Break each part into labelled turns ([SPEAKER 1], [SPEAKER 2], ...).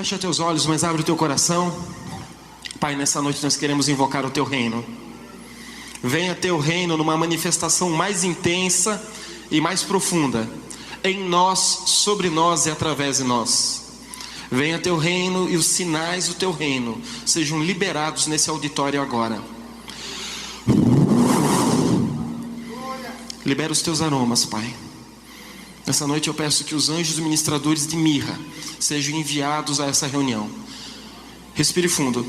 [SPEAKER 1] Fecha teus olhos, mas abre o teu coração. Pai, nessa noite nós queremos invocar o teu reino. Venha teu reino numa manifestação mais intensa e mais profunda, em nós, sobre nós e através de nós. Venha teu reino e os sinais do teu reino sejam liberados nesse auditório agora. Libera os teus aromas, Pai. Nessa noite eu peço que os anjos ministradores de mirra sejam enviados a essa reunião. Respire fundo.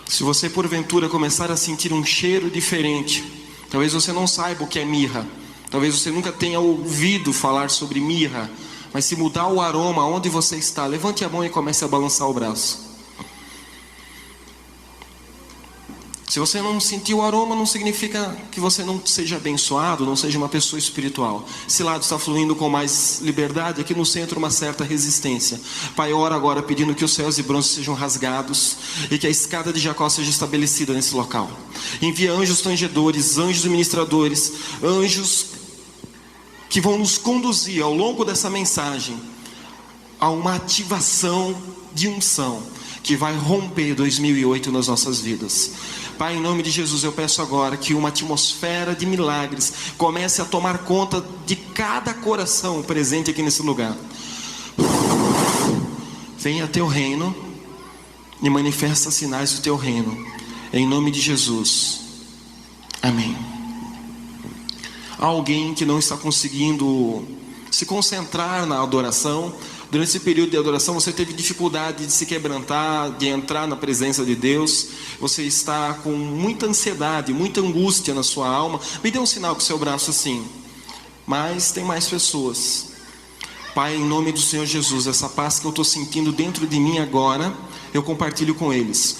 [SPEAKER 1] Se você porventura começar a sentir um cheiro diferente, talvez você não saiba o que é mirra, talvez você nunca tenha ouvido falar sobre mirra, mas se mudar o aroma onde você está, levante a mão e comece a balançar o braço. Se você não sentiu o aroma, não significa que você não seja abençoado, não seja uma pessoa espiritual. Esse lado está fluindo com mais liberdade, aqui no centro uma certa resistência. Pai, ora agora pedindo que os céus e bronzes sejam rasgados e que a escada de Jacó seja estabelecida nesse local. Envia anjos tangedores, anjos ministradores, anjos que vão nos conduzir ao longo dessa mensagem a uma ativação de unção que vai romper 2008 nas nossas vidas. Pai, em nome de Jesus, eu peço agora que uma atmosfera de milagres comece a tomar conta de cada coração presente aqui nesse lugar. Venha teu reino e manifesta sinais do teu reino, em nome de Jesus, amém. Há alguém que não está conseguindo se concentrar na adoração? Durante esse período de adoração você teve dificuldade de se quebrantar, de entrar na presença de Deus. Você está com muita ansiedade, muita angústia na sua alma. Me dê um sinal com o seu braço assim. Mas tem mais pessoas. Pai, em nome do Senhor Jesus, essa paz que eu estou sentindo dentro de mim agora, eu compartilho com eles.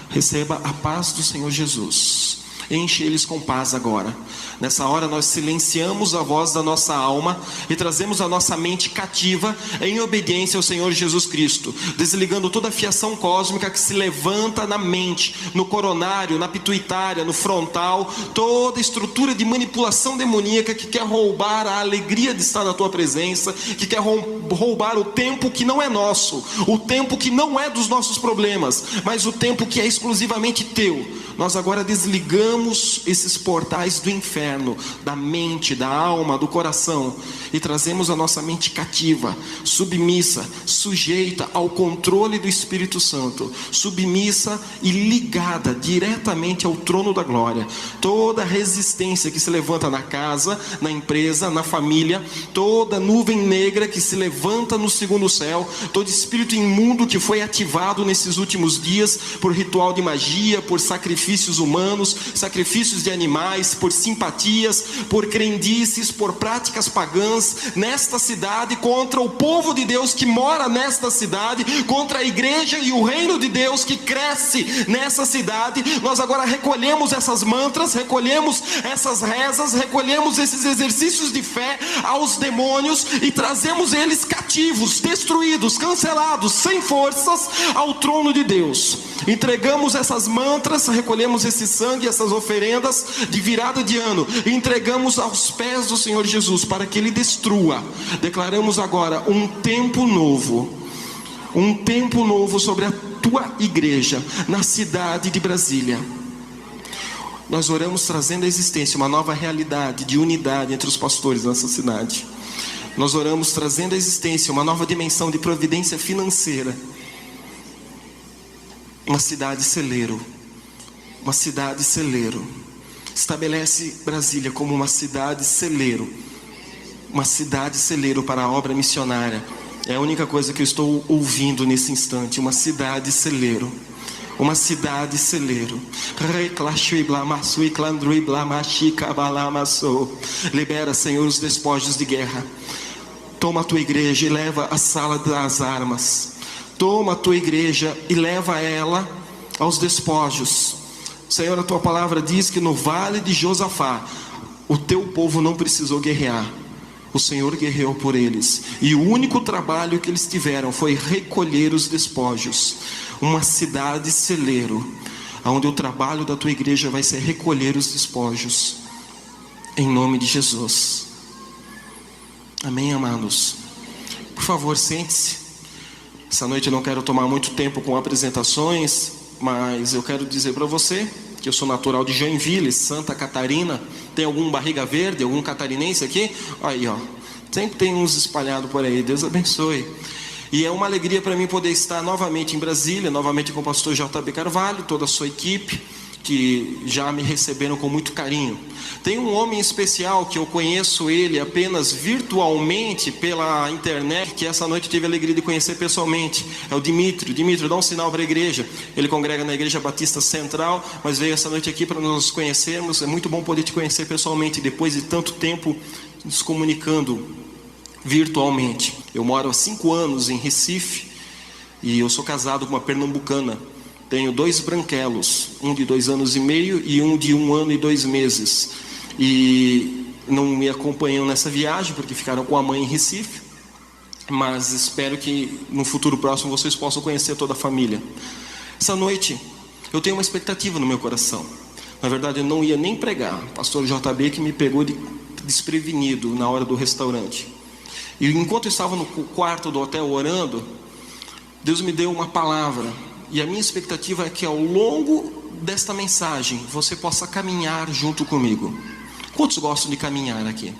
[SPEAKER 1] Receba a paz do Senhor Jesus. Enche eles com paz agora. Nessa hora nós silenciamos a voz da nossa alma e trazemos a nossa mente cativa em obediência ao Senhor Jesus Cristo, desligando toda a fiação cósmica que se levanta na mente, no coronário, na pituitária, no frontal, toda estrutura de manipulação demoníaca que quer roubar a alegria de estar na tua presença, que quer roubar o tempo que não é nosso, o tempo que não é dos nossos problemas, mas o tempo que é exclusivamente teu. Nós agora desligamos esses portais do inferno, da mente, da alma, do coração, e trazemos a nossa mente cativa, submissa, sujeita ao controle do Espírito Santo, submissa e ligada diretamente ao trono da glória. Toda resistência que se levanta na casa, na empresa, na família, toda nuvem negra que se levanta no segundo céu, todo espírito imundo que foi ativado nesses últimos dias por ritual de magia, por sacrifícios humanos, sacrifícios de animais, por simpatias, por crendices, por práticas pagãs nesta cidade, contra o povo de Deus que mora nesta cidade, contra a igreja e o reino de Deus que cresce nessa cidade. Nós agora recolhemos essas mantras, recolhemos essas rezas, recolhemos esses exercícios de fé aos demônios e trazemos eles cativos, destruídos, cancelados, sem forças ao trono de Deus. Entregamos essas mantras, recolhemos esse sangue, essas oferendas de virada de ano, e entregamos aos pés do Senhor Jesus para que Ele destrua. Declaramos agora um tempo novo sobre a tua igreja na cidade de Brasília. Nós oramos trazendo à existência uma nova realidade de unidade entre os pastores nessa cidade. Nós oramos trazendo à existência uma nova dimensão de providência financeira. Uma cidade celeiro. Uma cidade celeiro. Estabelece Brasília como uma cidade celeiro. Uma cidade celeiro para a obra missionária. É a única coisa que eu estou ouvindo nesse instante. Uma cidade celeiro. Uma cidade celeiro. Libera, Senhor, os despojos de guerra. Toma a tua igreja e leva à sala das armas. Toma a tua igreja e leva ela aos despojos. Senhor, a tua palavra diz que no vale de Josafá o teu povo não precisou guerrear. O Senhor guerreou por eles, e o único trabalho que eles tiveram foi recolher os despojos. Uma cidade celeiro, onde o trabalho da tua igreja vai ser recolher os despojos, em nome de Jesus. Amém, amados? Por favor, sente-se. Essa noite eu não quero tomar muito tempo com apresentações, mas eu quero dizer para você que eu sou natural de Joinville, Santa Catarina. Tem algum barriga verde, algum catarinense aqui? Aí, ó. Sempre tem uns espalhados por aí. Deus abençoe. E é uma alegria para mim poder estar novamente em Brasília, novamente com o pastor JB Carvalho, toda a sua equipe, que já me receberam com muito carinho. Tem um homem especial que eu conheço ele apenas virtualmente pela internet, que essa noite tive a alegria de conhecer pessoalmente. É o Dimitri. Dimitri, dá um sinal para a igreja. Ele congrega na Igreja Batista Central, mas veio essa noite aqui para nos conhecermos. É muito bom poder te conhecer pessoalmente, depois de tanto tempo nos comunicando virtualmente. Eu moro há 5 anos em Recife e eu sou casado com uma pernambucana. Tenho 2 branquelos, um de 2 anos e meio e um de 1 ano e 2 meses. E não me acompanham nessa viagem porque ficaram com a mãe em Recife. Mas espero que no futuro próximo vocês possam conhecer toda a família. Essa noite eu tenho uma expectativa no meu coração. Na verdade eu não ia nem pregar. O pastor JB que me pegou desprevenido na hora do restaurante. E enquanto eu estava no quarto do hotel orando, Deus me deu uma palavra. E a minha expectativa é que ao longo desta mensagem você possa caminhar junto comigo. Quantos gostam de caminhar aqui?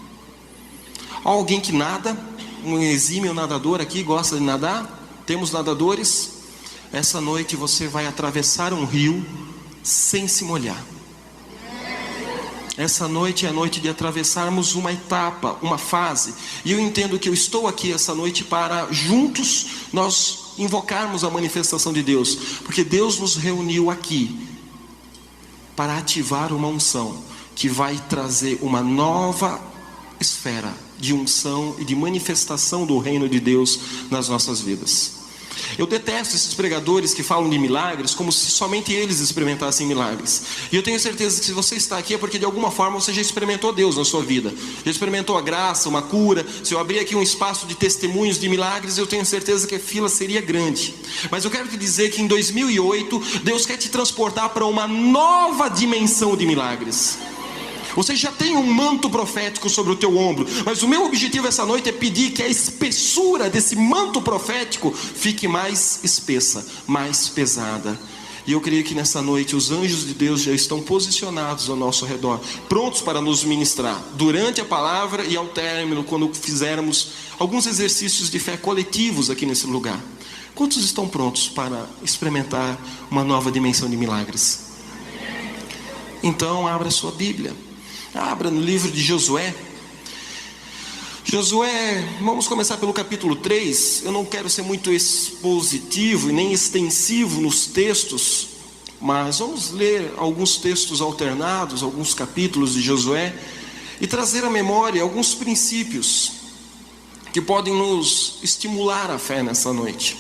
[SPEAKER 1] Alguém que nada? Um exímio nadador aqui gosta de nadar? Temos nadadores? Essa noite você vai atravessar um rio sem se molhar. Essa noite é a noite de atravessarmos uma etapa, uma fase. E eu entendo que eu estou aqui essa noite para juntos nós invocarmos a manifestação de Deus, porque Deus nos reuniu aqui para ativar uma unção que vai trazer uma nova esfera de unção e de manifestação do reino de Deus nas nossas vidas. Eu detesto esses pregadores que falam de milagres como se somente eles experimentassem milagres. E eu tenho certeza que se você está aqui é porque de alguma forma você já experimentou Deus na sua vida. Já experimentou a graça, uma cura. Se eu abrir aqui um espaço de testemunhos de milagres, eu tenho certeza que a fila seria grande. Mas eu quero te dizer que em 2008, Deus quer te transportar para uma nova dimensão de milagres. Você já tem um manto profético sobre o teu ombro, mas o meu objetivo essa noite é pedir que a espessura desse manto profético fique mais espessa, mais pesada. E eu creio que nessa noite os anjos de Deus já estão posicionados ao nosso redor, prontos para nos ministrar, durante a palavra e ao término, quando fizermos alguns exercícios de fé coletivos aqui nesse lugar. Quantos estão prontos para experimentar uma nova dimensão de milagres? Então abra sua Bíblia. Abra no livro de Josué. Josué, vamos começar pelo capítulo 3. Eu não quero ser muito expositivo e nem extensivo nos textos, mas vamos ler alguns textos alternados, alguns capítulos de Josué, e trazer à memória alguns princípios que podem nos estimular a fé nessa noite.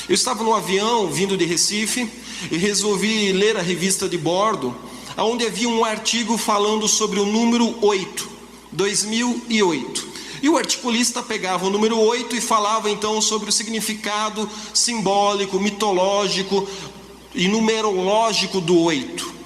[SPEAKER 1] Eu estava no avião vindo de Recife e resolvi ler a revista de bordo, onde havia um artigo falando sobre o número 8, 2008. E o articulista pegava o número 8 e falava então sobre o significado simbólico, mitológico e numerológico do 8.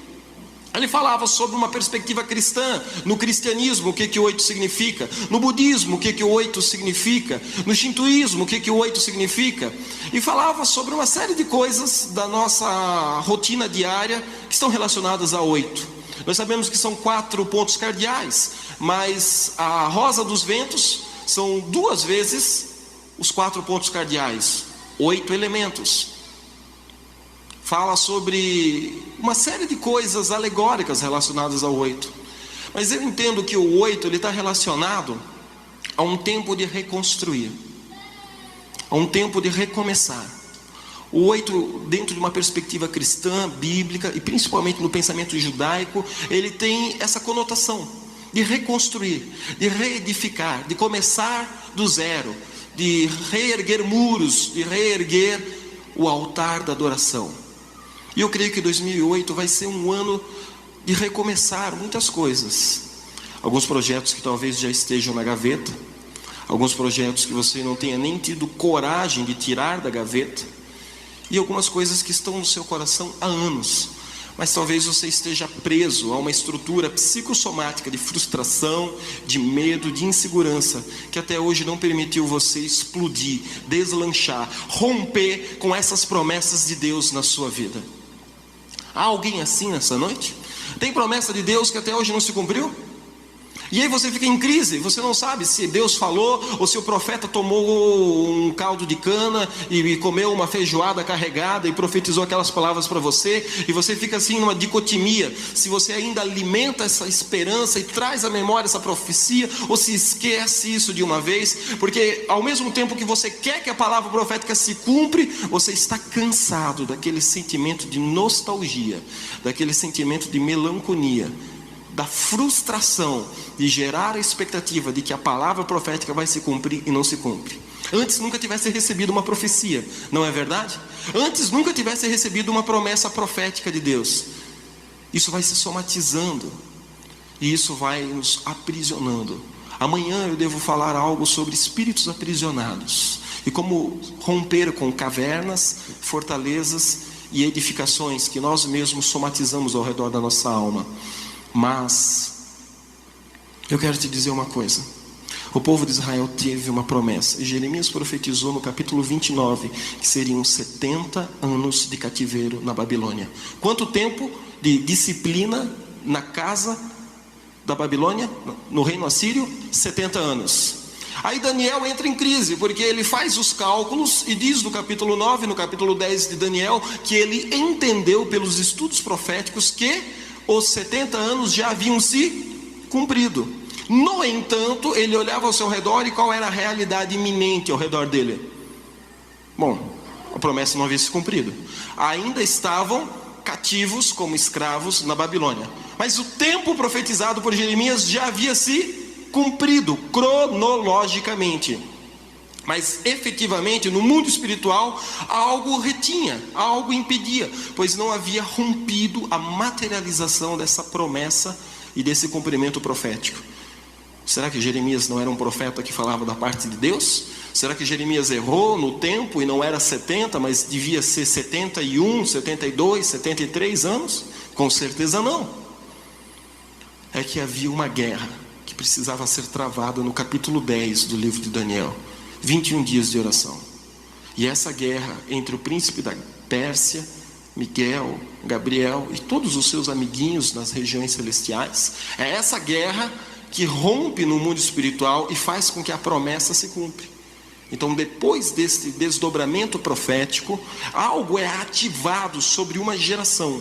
[SPEAKER 1] Ele falava sobre uma perspectiva cristã, no cristianismo, o que o 8 significa, no budismo, o que o 8 significa, no shintoísmo, o que o 8 significa, e falava sobre uma série de coisas da nossa rotina diária que estão relacionadas a 8. Nós sabemos que são 4 pontos cardeais, mas a rosa dos ventos são 2 vezes os 4 pontos cardeais, 8 elementos. Fala sobre uma série de coisas alegóricas relacionadas ao 8. Mas eu entendo que o 8 ele está relacionado a um tempo de reconstruir, a um tempo de recomeçar. O 8, dentro de uma perspectiva cristã, bíblica, e principalmente no pensamento judaico, ele tem essa conotação de reconstruir, de reedificar, de começar do zero, de reerguer muros, de reerguer o altar da adoração. E eu creio que 2008 vai ser um ano de recomeçar muitas coisas. Alguns projetos que talvez já estejam na gaveta, alguns projetos que você não tenha nem tido coragem de tirar da gaveta, e algumas coisas que estão no seu coração há anos, Mas talvez você esteja preso a uma estrutura psicossomática de frustração, de medo, de insegurança, que até hoje não permitiu você explodir, deslanchar, romper com essas promessas de Deus na sua vida. Há alguém assim nessa noite? Tem promessa de Deus que até hoje não se cumpriu? E aí você fica em crise, você não sabe se Deus falou ou se o profeta tomou um caldo de cana e comeu uma feijoada carregada e profetizou aquelas palavras para você, e você fica assim numa dicotomia, se você ainda alimenta essa esperança e traz à memória essa profecia, ou se esquece isso de uma vez, porque ao mesmo tempo que você quer que a palavra profética se cumpre, você está cansado daquele sentimento de nostalgia, daquele sentimento de melancolia, da frustração de gerar a expectativa de que a palavra profética vai se cumprir e não se cumpre. Antes nunca tivesse recebido uma profecia, não é verdade? Antes nunca tivesse recebido uma promessa profética de Deus. Isso vai se somatizando e isso vai nos aprisionando. Amanhã eu devo falar algo sobre espíritos aprisionados e como romper com cavernas, fortalezas e edificações que nós mesmos somatizamos ao redor da nossa alma. Mas eu quero te dizer uma coisa. O povo de Israel teve uma promessa. E Jeremias profetizou no capítulo 29 que seriam 70 anos de cativeiro na Babilônia. Quanto tempo de disciplina na casa da Babilônia, no reino assírio? 70 anos. Aí Daniel entra em crise, porque ele faz os cálculos e diz no capítulo 9, no capítulo 10 de Daniel, que ele entendeu pelos estudos proféticos que os 70 anos já haviam se cumprido. No entanto, ele olhava ao seu redor e qual era a realidade iminente ao redor dele? Bom, a promessa não havia se cumprido. Ainda estavam cativos como escravos na Babilônia. Mas o tempo profetizado por Jeremias já havia se cumprido cronologicamente. Mas efetivamente no mundo espiritual algo retinha, algo impedia, pois não havia rompido a materialização dessa promessa e desse cumprimento profético. Será que Jeremias não era um profeta que falava da parte de Deus? Será que Jeremias errou no tempo e não era 70, mas devia ser 71, 72, 73 anos? Com certeza não. É que havia uma guerra que precisava ser travada no capítulo 10 do livro de Daniel. 21 dias de oração. E essa guerra entre o príncipe da Pérsia, Miguel, Gabriel e todos os seus amiguinhos nas regiões celestiais, é essa guerra que rompe no mundo espiritual e faz com que a promessa se cumpra. Então, depois desse desdobramento profético, algo é ativado sobre uma geração,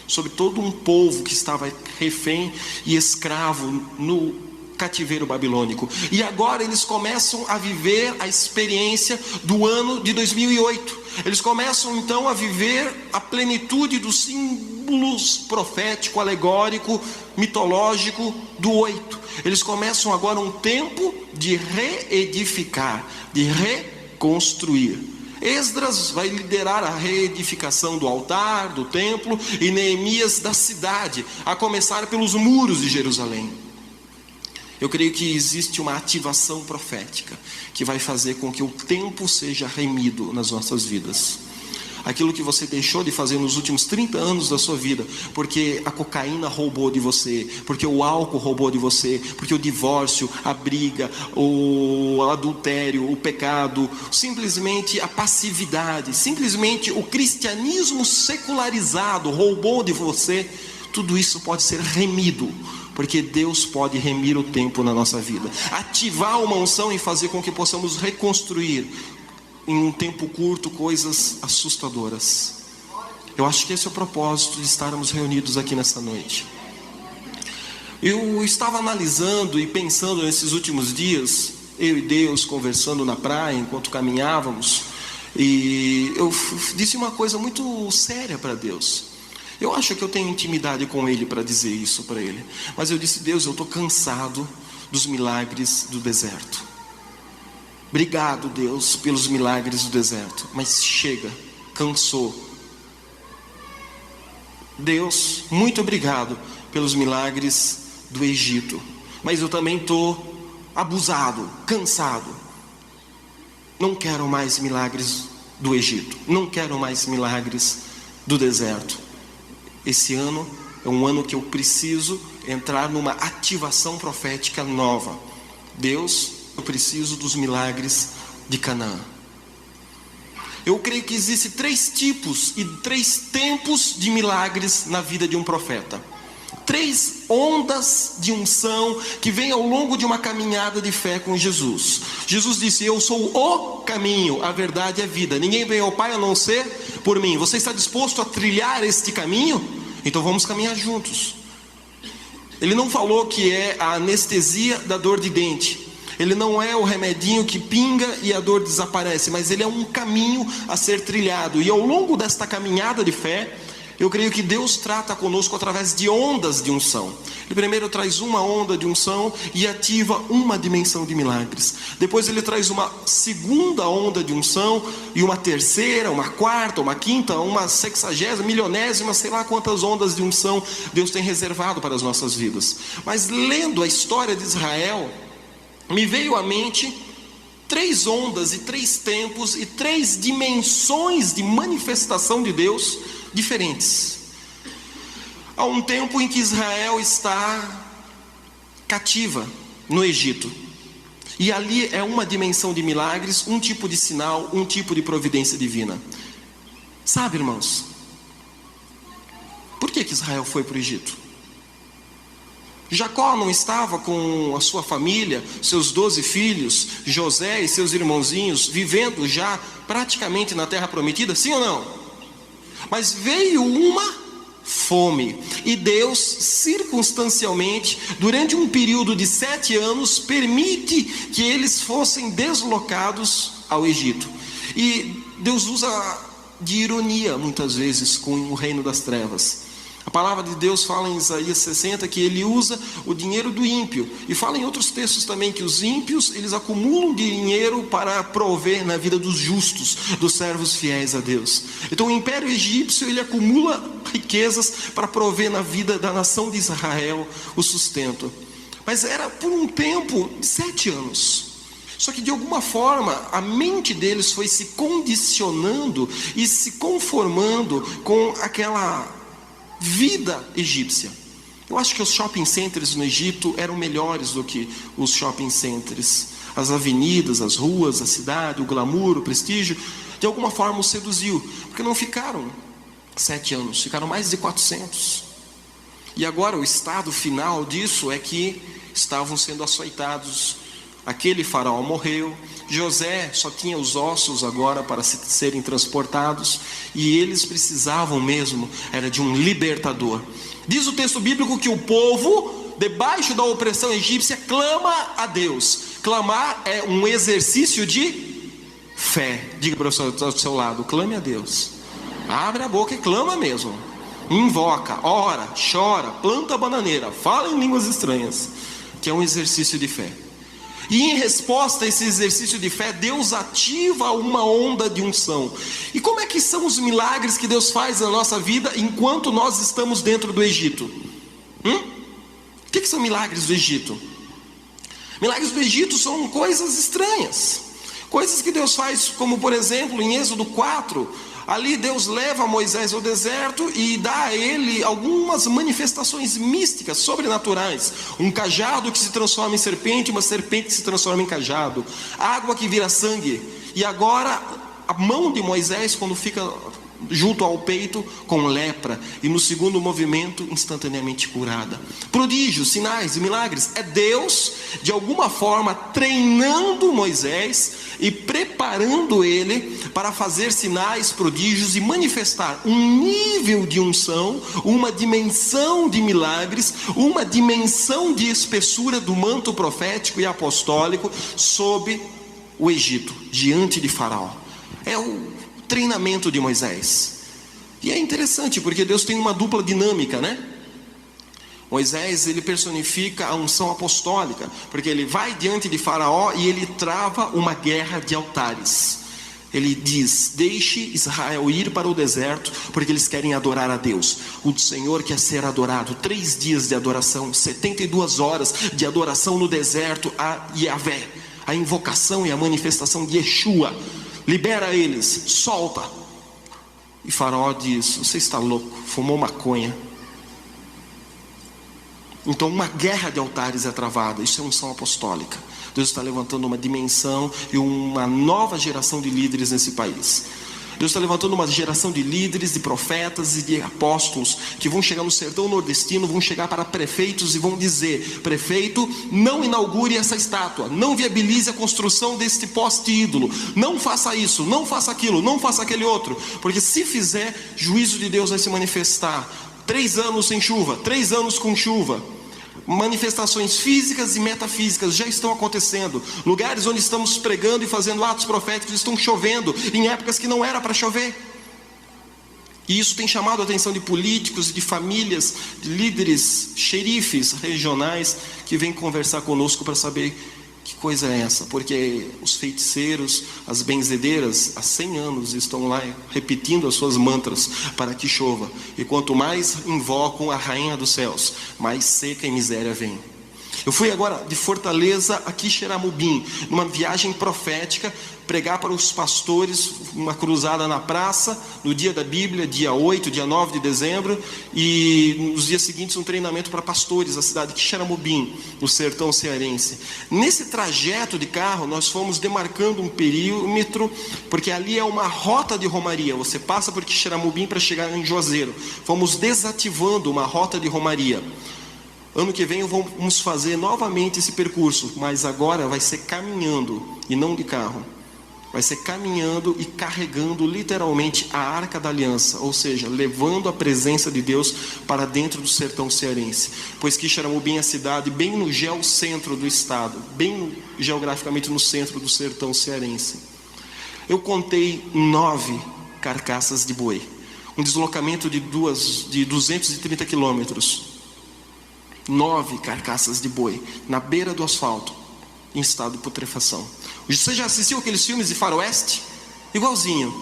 [SPEAKER 1] sobre todo um povo que estava refém e escravo no cativeiro babilônico. E agora eles começam a viver a experiência do ano de 2008. Eles começam então a viver a plenitude dos símbolos profético, alegórico, mitológico do 8. Eles começam agora um tempo de reedificar, de reconstruir. Esdras vai liderar a reedificação do altar, do templo, e Neemias da cidade, a começar pelos muros de Jerusalém. Eu creio que existe uma ativação profética que vai fazer com que o tempo seja remido nas nossas vidas. Aquilo que você deixou de fazer nos últimos 30 anos da sua vida, porque a cocaína roubou de você, porque o álcool roubou de você, porque o divórcio, a briga, o adultério, o pecado, simplesmente a passividade, simplesmente o cristianismo secularizado roubou de você. Tudo isso pode ser remido, porque Deus pode remir o tempo na nossa vida, ativar uma unção e fazer com que possamos reconstruir em um tempo curto coisas assustadoras. Eu acho que esse é o propósito de estarmos reunidos aqui nessa noite. Eu estava analisando e pensando nesses últimos dias, eu e Deus conversando na praia enquanto caminhávamos, e eu disse uma coisa muito séria para Deus. Eu acho que eu tenho intimidade com Ele para dizer isso para Ele, mas eu disse: Deus, eu estou cansado dos milagres do deserto. Obrigado, Deus, pelos milagres do deserto, mas chega, cansou. Deus, muito obrigado pelos milagres do Egito, mas eu também estou abusado, cansado. Não quero mais milagres do Egito, não quero mais milagres do deserto. esse ano é um ano que eu preciso entrar numa ativação profética nova. Deus, eu preciso dos milagres de Canaã. Eu creio que existem 3 tipos e 3 tempos de milagres na vida de um profeta. 3 ondas de unção que vêm ao longo de uma caminhada de fé com Jesus. Jesus disse: eu sou o caminho, a verdade e a vida. Ninguém vem ao Pai a não ser por mim. Você está disposto a trilhar este caminho? Então vamos caminhar juntos. Ele não falou que é a anestesia da dor de dente. Ele não é o remedinho que pinga e a dor desaparece, mas ele é um caminho a ser trilhado. E ao longo desta caminhada de fé, eu creio que Deus trata conosco através de ondas de unção. Ele primeiro traz uma onda de unção e ativa uma dimensão de milagres. Depois ele traz uma segunda onda de unção e uma terceira, uma quarta, uma quinta, uma 60ª, milionésima, sei lá quantas ondas de unção Deus tem reservado para as nossas vidas. Mas lendo a história de Israel, me veio à mente 3 ondas e 3 tempos e 3 dimensões de manifestação de Deus diferentes. Há um tempo em que Israel está cativa no Egito, e ali é uma dimensão de milagres, um tipo de sinal, um tipo de providência divina. Sabe, irmãos, por que Israel foi para o Egito? Jacó não estava com a sua família, seus 12 filhos, José e seus irmãozinhos, vivendo já praticamente na terra prometida, sim ou não? Mas veio uma fome, e Deus circunstancialmente, durante um período de 7 anos, permite que eles fossem deslocados ao Egito. E Deus usa de ironia muitas vezes com o reino das trevas. A palavra de Deus fala em Isaías 60 que ele usa o dinheiro do ímpio, e fala em outros textos também que os ímpios, eles acumulam dinheiro para prover na vida dos justos, dos servos fiéis a Deus. Então o império egípcio, ele acumula riquezas para prover na vida da nação de Israel o sustento. Mas era por um tempo de 7 anos. Só que de alguma forma a mente deles foi se condicionando e se conformando com aquela vida egípcia. Eu acho que os shopping centers no Egito eram melhores do que os shopping centers. As avenidas, as ruas, a cidade, o glamour, o prestígio, de alguma forma os seduziu, porque não ficaram 7 anos, ficaram mais de 400. E agora o estado final disso é que estavam sendo açoitados. Aquele faraó morreu, José só tinha os ossos agora para serem transportados, e eles precisavam mesmo, era de um libertador. Diz o texto bíblico que o povo, debaixo da opressão egípcia, clama a Deus. Clamar é um exercício de fé. Diga para o seu lado: clame a Deus. Abre a boca e clama mesmo. Invoca, ora, chora, planta a bananeira, fala em línguas estranhas, que é um exercício de fé. E em resposta a esse exercício de fé, Deus ativa uma onda de unção. E como é que são os milagres que Deus faz na nossa vida enquanto nós estamos dentro do Egito? O que são milagres do Egito? Milagres do Egito são coisas estranhas, coisas que Deus faz, como por exemplo em Êxodo 4, ali Deus leva Moisés ao deserto e dá a ele algumas manifestações místicas, sobrenaturais. Um cajado que se transforma em serpente, uma serpente que se transforma em cajado, água que vira sangue. E agora a mão de Moisés, quando fica junto ao peito, com lepra, e no segundo movimento instantaneamente curada. Prodígios, sinais e milagres. É Deus de alguma forma treinando Moisés e preparando ele para fazer sinais, prodígios e manifestar um nível de unção, uma dimensão de milagres, uma dimensão de espessura do manto profético e apostólico sob o Egito, diante de Faraó. É o treinamento de Moisés. E é interessante porque Deus tem uma dupla dinâmica, né? Moisés, ele personifica a unção apostólica, porque ele vai diante de Faraó e ele trava uma guerra de altares. Ele diz: deixe Israel ir para o deserto, porque eles querem adorar a Deus. O Senhor quer ser adorado. 3 dias de adoração, 72 horas de adoração no deserto a Yahvé, a invocação e a manifestação de Yeshua. Libera eles, solta. E Faraó diz: você está louco, fumou maconha. Então uma guerra de altares é travada. Isso é unção apostólica. Deus está levantando uma dimensão e uma nova geração de líderes nesse país. Deus está levantando uma geração de líderes, de profetas e de apóstolos que vão chegar no sertão nordestino, vão chegar para prefeitos e vão dizer: prefeito, não inaugure essa estátua, não viabilize a construção deste poste ídolo, não faça isso, não faça aquilo, não faça aquele outro, porque se fizer, juízo de Deus vai se manifestar. 3 anos sem chuva, 3 anos com chuva. Manifestações físicas e metafísicas já estão acontecendo. Lugares onde estamos pregando e fazendo atos proféticos estão chovendo em épocas que não era para chover. E isso tem chamado a atenção de políticos, de famílias, de líderes, xerifes regionais que vêm conversar conosco para saber que coisa é essa. Porque os feiticeiros, as benzedeiras, há 100 anos estão lá repetindo as suas mantras para que chova. E quanto mais invocam a rainha dos céus, mais seca e miséria vem. Eu fui agora de Fortaleza a Quixeramobim, numa viagem profética, pregar para os pastores, uma cruzada na praça, no dia da Bíblia, dia 8, dia 9 de dezembro, e nos dias seguintes um treinamento para pastores da cidade de Quixeramobim, no sertão cearense. Nesse trajeto de carro, nós fomos demarcando um perímetro, porque ali é uma rota de romaria, você passa por Quixeramobim para chegar em Juazeiro. Fomos desativando uma rota de romaria. Ano que vem vamos fazer novamente esse percurso, mas agora vai ser caminhando e não de carro. Vai ser caminhando e carregando literalmente a Arca da Aliança, ou seja, levando a presença de Deus para dentro do sertão cearense. Pois Quixeramobim é a cidade bem no geocentro do estado, bem geograficamente no centro do sertão cearense. Eu contei 9 carcaças de boi, um deslocamento de 230 quilômetros. 9 carcaças de boi na beira do asfalto, em estado de putrefação. Você já assistiu aqueles filmes de faroeste? Igualzinho.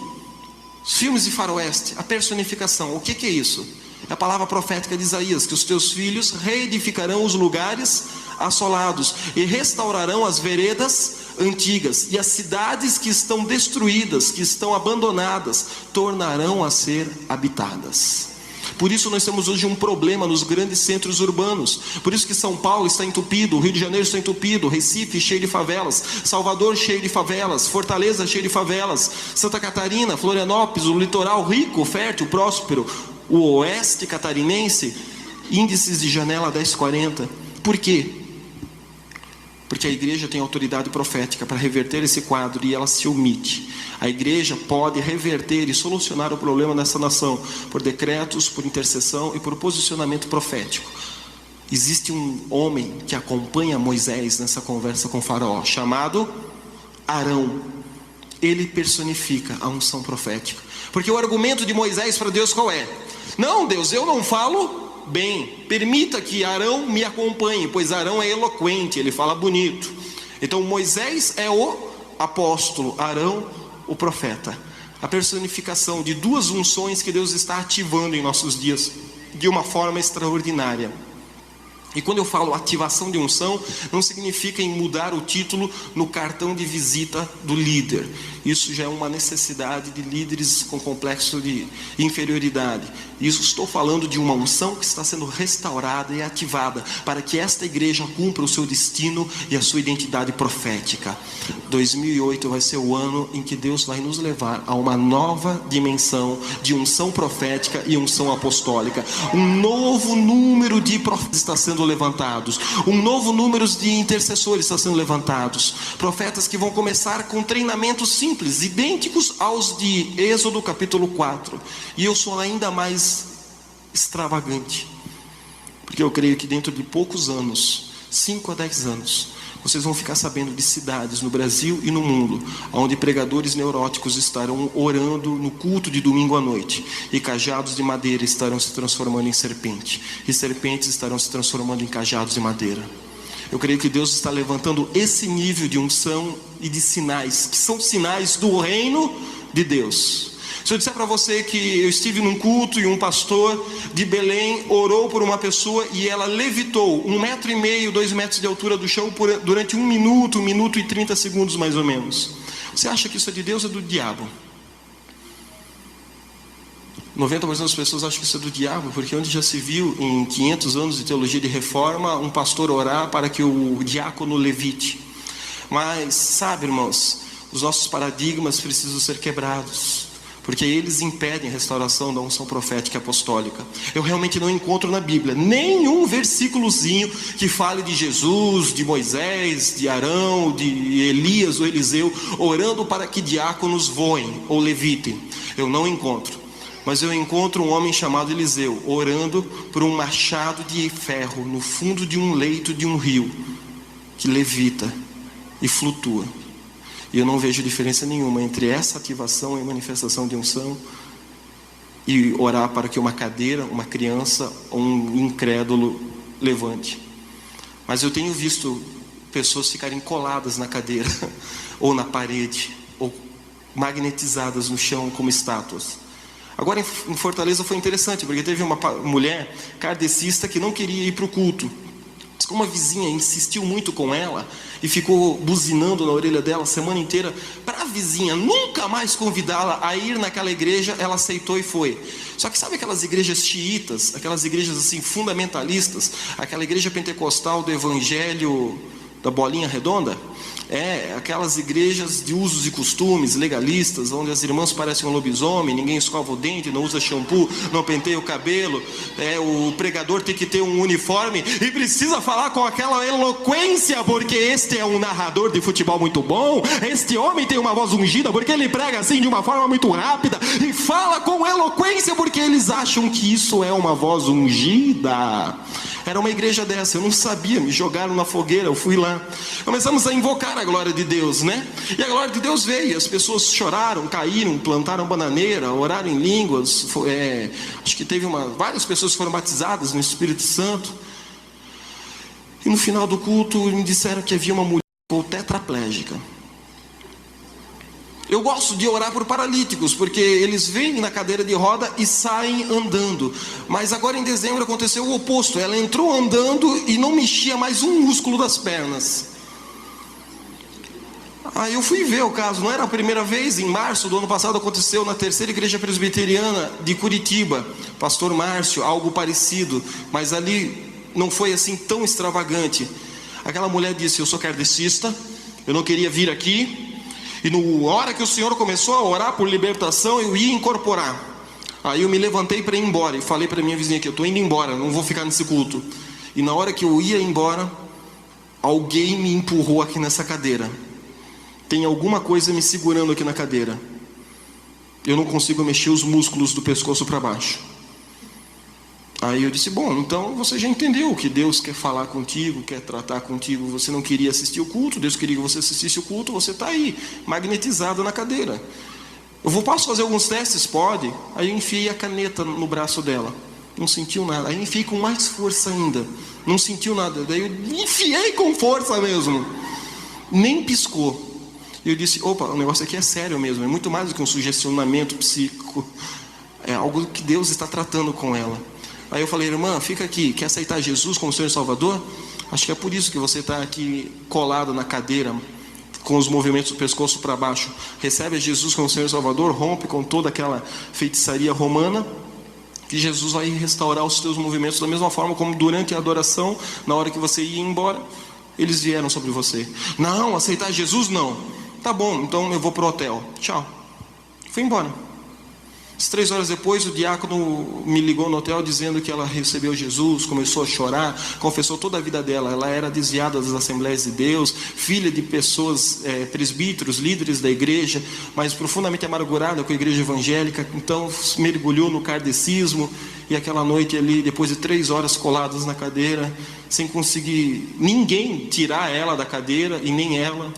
[SPEAKER 1] Os filmes de faroeste, a personificação. O que é isso? É a palavra profética de Isaías, que os teus filhos reedificarão os lugares assolados e restaurarão as veredas antigas, e as cidades que estão destruídas, que estão abandonadas, tornarão a ser habitadas. Por isso nós temos hoje um problema nos grandes centros urbanos. Por isso que São Paulo está entupido, o Rio de Janeiro está entupido, Recife cheio de favelas, Salvador cheio de favelas, Fortaleza cheio de favelas, Santa Catarina, Florianópolis, o litoral rico, fértil, próspero, o oeste catarinense, índices de janela 1040. Por quê? Porque a igreja tem autoridade profética para reverter esse quadro e ela se omite. A igreja pode reverter e solucionar o problema dessa nação por decretos, por intercessão e por posicionamento profético. Existe um homem que acompanha Moisés nessa conversa com Faraó, chamado Arão. Ele personifica a unção profética. Porque o argumento de Moisés para Deus qual é? Não, Deus, eu não falo bem, permita que Arão me acompanhe, pois Arão é eloquente, ele fala bonito. Então Moisés é o apóstolo, Arão o profeta. A personificação de 2 unções que Deus está ativando em nossos dias de uma forma extraordinária. E quando eu falo ativação de unção, não significa em mudar o título no cartão de visita do líder. Isso já é uma necessidade de líderes com complexo de inferioridade. Isso estou falando de uma unção que está sendo restaurada e ativada para que esta igreja cumpra o seu destino e a sua identidade profética. 2008 vai ser o ano em que Deus vai nos levar a uma nova dimensão de unção profética e unção apostólica. Um novo número de profetas está sendo levantados. Um novo número de intercessores está sendo levantados. Profetas que vão começar com treinamentos simples, idênticos aos de Êxodo capítulo 4. E eu sou ainda mais extravagante, porque eu creio que dentro de poucos anos, 5 a 10 anos, vocês vão ficar sabendo de cidades no Brasil e no mundo, onde pregadores neuróticos estarão orando no culto de domingo à noite, e cajados de madeira estarão se transformando em serpente, e serpentes estarão se transformando em cajados de madeira. Eu creio que Deus está levantando esse nível de unção e de sinais, que são sinais do reino de Deus. Se eu disser para você que eu estive num culto e um pastor de Belém orou por uma pessoa e ela levitou 1,5 metro, 2 metros de altura do chão durante 1 minuto, 1 minuto e 30 segundos mais ou menos. Você acha que isso é de Deus ou do diabo? 90% das pessoas acham que isso é do diabo, porque onde já se viu em 500 anos de teologia de reforma, um pastor orar para que o diácono levite. Mas, sabe, irmãos, os nossos paradigmas precisam ser quebrados, porque eles impedem a restauração da unção profética e apostólica. Eu realmente não encontro na Bíblia nenhum versículozinho que fale de Jesus, de Moisés, de Arão, de Elias ou Eliseu orando para que diáconos voem ou levitem. Eu não encontro. Mas eu encontro um homem chamado Eliseu orando por um machado de ferro no fundo de um leito de um rio que levita e flutua. E eu não vejo diferença nenhuma entre essa ativação e manifestação de unção e orar para que uma cadeira, uma criança ou um incrédulo levante. Mas eu tenho visto pessoas ficarem coladas na cadeira ou na parede ou magnetizadas no chão como estátuas. Agora em Fortaleza foi interessante, porque teve uma mulher kardecista que não queria ir para o culto. Uma vizinha insistiu muito com ela e ficou buzinando na orelha dela a semana inteira. Para a vizinha nunca mais convidá-la a ir naquela igreja, ela aceitou e foi. Só que sabe aquelas igrejas xiitas, aquelas igrejas assim fundamentalistas, aquela igreja pentecostal do evangelho da bolinha redonda? Aquelas igrejas de usos e costumes legalistas, onde as irmãs parecem um lobisomem, ninguém escova o dente, não usa shampoo, não penteia o cabelo, o pregador tem que ter um uniforme e precisa falar com aquela eloquência, porque este é um narrador de futebol muito bom, este homem tem uma voz ungida, porque ele prega assim de uma forma muito rápida, e fala com eloquência, porque eles acham que isso é uma voz ungida. Era uma igreja dessa, eu não sabia, me jogaram na fogueira, eu fui lá. Começamos a invocar a glória de Deus, né? E a glória de Deus veio, as pessoas choraram, caíram, plantaram bananeira, oraram em línguas. Acho que teve várias pessoas foram batizadas no Espírito Santo. E no final do culto me disseram que havia uma mulher tetraplégica. Eu gosto de orar por paralíticos, porque eles vêm na cadeira de roda e saem andando. Mas agora em dezembro aconteceu o oposto. Ela entrou andando e não mexia mais um músculo das pernas. Aí eu fui ver o caso, não era a primeira vez. Em março do ano passado aconteceu na terceira igreja presbiteriana de Curitiba, pastor Márcio, algo parecido, mas ali não foi assim tão extravagante. Aquela mulher disse: eu sou kardecista, eu não queria vir aqui, e na hora que o Senhor começou a orar por libertação, eu ia incorporar. Aí eu me levantei para ir embora e falei para minha vizinha que eu estou indo embora, não vou ficar nesse culto. E na hora que eu ia embora, alguém me empurrou aqui nessa cadeira. Tem alguma coisa me segurando aqui na cadeira. Eu não consigo mexer os músculos do pescoço para baixo. Aí eu disse: bom, então você já entendeu que Deus quer falar contigo, quer tratar contigo. Você não queria assistir o culto, Deus queria que você assistisse o culto, você está aí, magnetizado na cadeira. Posso fazer alguns testes? Pode. Aí eu enfiei a caneta no braço dela, não sentiu nada. Aí eu enfiei com mais força ainda, não sentiu nada. Daí eu enfiei com força mesmo, nem piscou. E eu disse: opa, o negócio aqui é sério mesmo, é muito mais do que um sugestionamento psíquico, é algo que Deus está tratando com ela. Aí eu falei: irmã, fica aqui, quer aceitar Jesus como Senhor e Salvador? Acho que é por isso que você está aqui colado na cadeira, com os movimentos do pescoço para baixo. Recebe a Jesus como Senhor e Salvador, rompe com toda aquela feitiçaria romana, que Jesus vai restaurar os teus movimentos da mesma forma como durante a adoração, na hora que você ia embora, eles vieram sobre você. Não, aceitar Jesus não. Tá bom, então eu vou para o hotel. Tchau. Fui embora. 3 horas depois, o diácono me ligou no hotel dizendo que ela recebeu Jesus, começou a chorar, confessou toda a vida dela. Ela era desviada das Assembleias de Deus, filha de pessoas, presbíteros, líderes da igreja, mas profundamente amargurada com a igreja evangélica. Então mergulhou no kardecismo, e aquela noite ali, depois de 3 horas coladas na cadeira, sem conseguir ninguém tirar ela da cadeira, e nem ela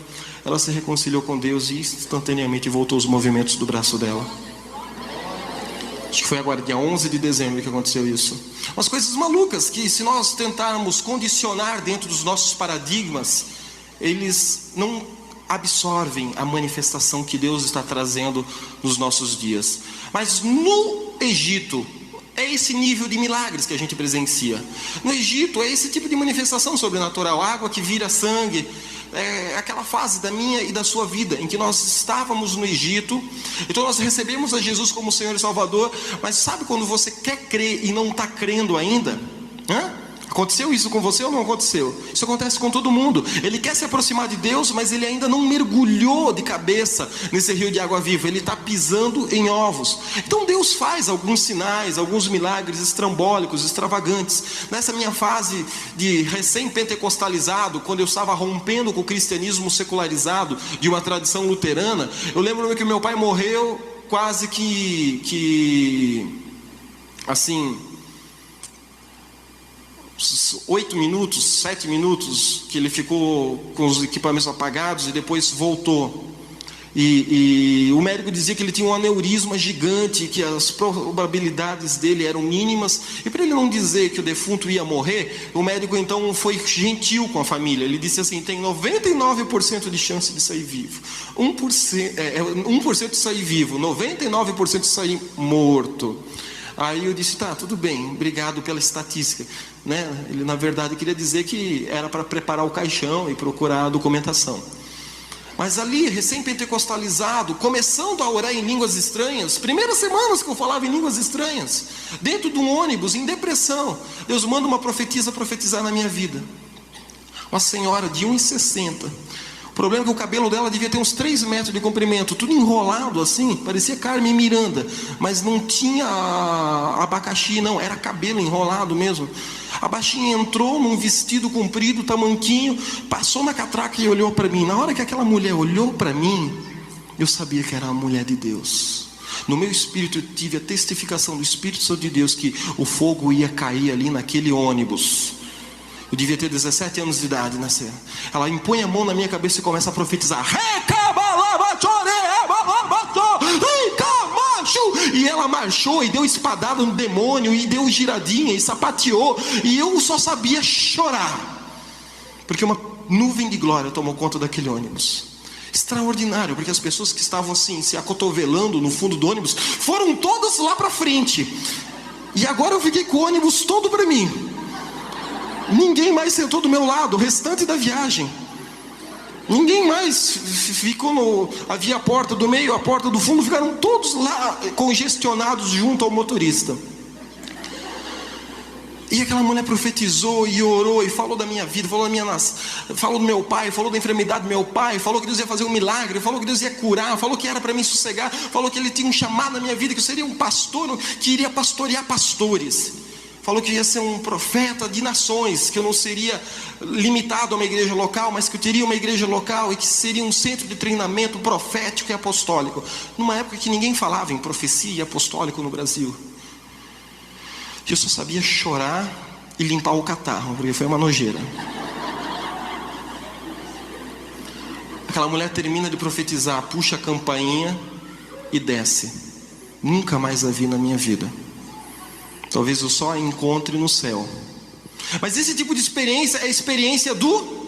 [SPEAKER 1] se reconciliou com Deus e instantaneamente voltou os movimentos do braço dela. Acho que foi agora, dia 11 de dezembro, que aconteceu isso. Umas coisas malucas que, se nós tentarmos condicionar dentro dos nossos paradigmas, eles não absorvem a manifestação que Deus está trazendo nos nossos dias. Mas no Egito, é esse nível de milagres que a gente presencia. No Egito, é esse tipo de manifestação sobrenatural. Água que vira sangue, aquela fase da minha e da sua vida, em que nós estávamos no Egito. Então nós recebemos a Jesus como Senhor e Salvador, mas sabe quando você quer crer e não está crendo ainda? Aconteceu isso com você ou não aconteceu? Isso acontece com todo mundo. Ele quer se aproximar de Deus, mas ele ainda não mergulhou de cabeça nesse rio de água viva. Ele está pisando em ovos. Então Deus faz alguns sinais, alguns milagres estrambólicos, extravagantes. Nessa minha fase de recém-pentecostalizado, quando eu estava rompendo com o cristianismo secularizado de uma tradição luterana, eu lembro que meu pai morreu quase que assim, 8 minutos, 7 minutos que ele ficou com os equipamentos apagados e depois voltou. E o médico dizia que ele tinha um aneurisma gigante, que as probabilidades dele eram mínimas. E para ele não dizer que o defunto ia morrer, o médico então foi gentil com a família. Ele disse assim: tem 99% de chance de sair vivo, 1% de sair vivo, 99% de sair morto. Aí eu disse: tá, tudo bem, obrigado pela estatística, né? Ele na verdade queria dizer que era para preparar o caixão e procurar a documentação. Mas ali, recém-pentecostalizado, começando a orar em línguas estranhas, primeiras semanas que eu falava em línguas estranhas, dentro de um ônibus, em depressão, Deus manda uma profetisa profetizar na minha vida. Uma senhora de 1,60. O problema é que o cabelo dela devia ter uns 3 metros de comprimento, tudo enrolado assim, parecia Carmen Miranda, mas não tinha abacaxi não, era cabelo enrolado mesmo. A baixinha entrou num vestido comprido, tamanquinho, passou na catraca e olhou para mim. Na hora que aquela mulher olhou para mim, eu sabia que era a mulher de Deus. No meu espírito eu tive a testificação do Espírito Santo de Deus que o fogo ia cair ali naquele ônibus. Eu devia ter 17 anos de idade, né? Ela impõe a mão na minha cabeça e começa a profetizar. E ela marchou e deu espadada no demônio, e deu giradinha e sapateou, e eu só sabia chorar, porque uma nuvem de glória tomou conta daquele ônibus. Extraordinário, porque as pessoas que estavam assim, se acotovelando no fundo do ônibus, foram todas lá para frente, e agora eu fiquei com o ônibus todo para mim. Ninguém mais sentou do meu lado o restante da viagem. Ninguém mais ficou havia a porta do meio, a porta do fundo, ficaram todos lá congestionados junto ao motorista. E aquela mulher profetizou e orou e falou da minha vida, falou do meu pai, falou da enfermidade do meu pai, falou que Deus ia fazer um milagre, falou que Deus ia curar, falou que era para mim sossegar, falou que Ele tinha um chamado na minha vida, que eu seria um pastor que iria pastorear pastores. Falou que ia ser um profeta de nações, que eu não seria limitado a uma igreja local, mas que eu teria uma igreja local e que seria um centro de treinamento profético e apostólico. Numa época que ninguém falava em profecia e apostólico no Brasil. Eu só sabia chorar e limpar o catarro, porque foi uma nojeira. Aquela mulher termina de profetizar, puxa a campainha e desce. Nunca mais a vi na minha vida. Talvez eu só a encontre no céu. Mas esse tipo de experiência é a experiência do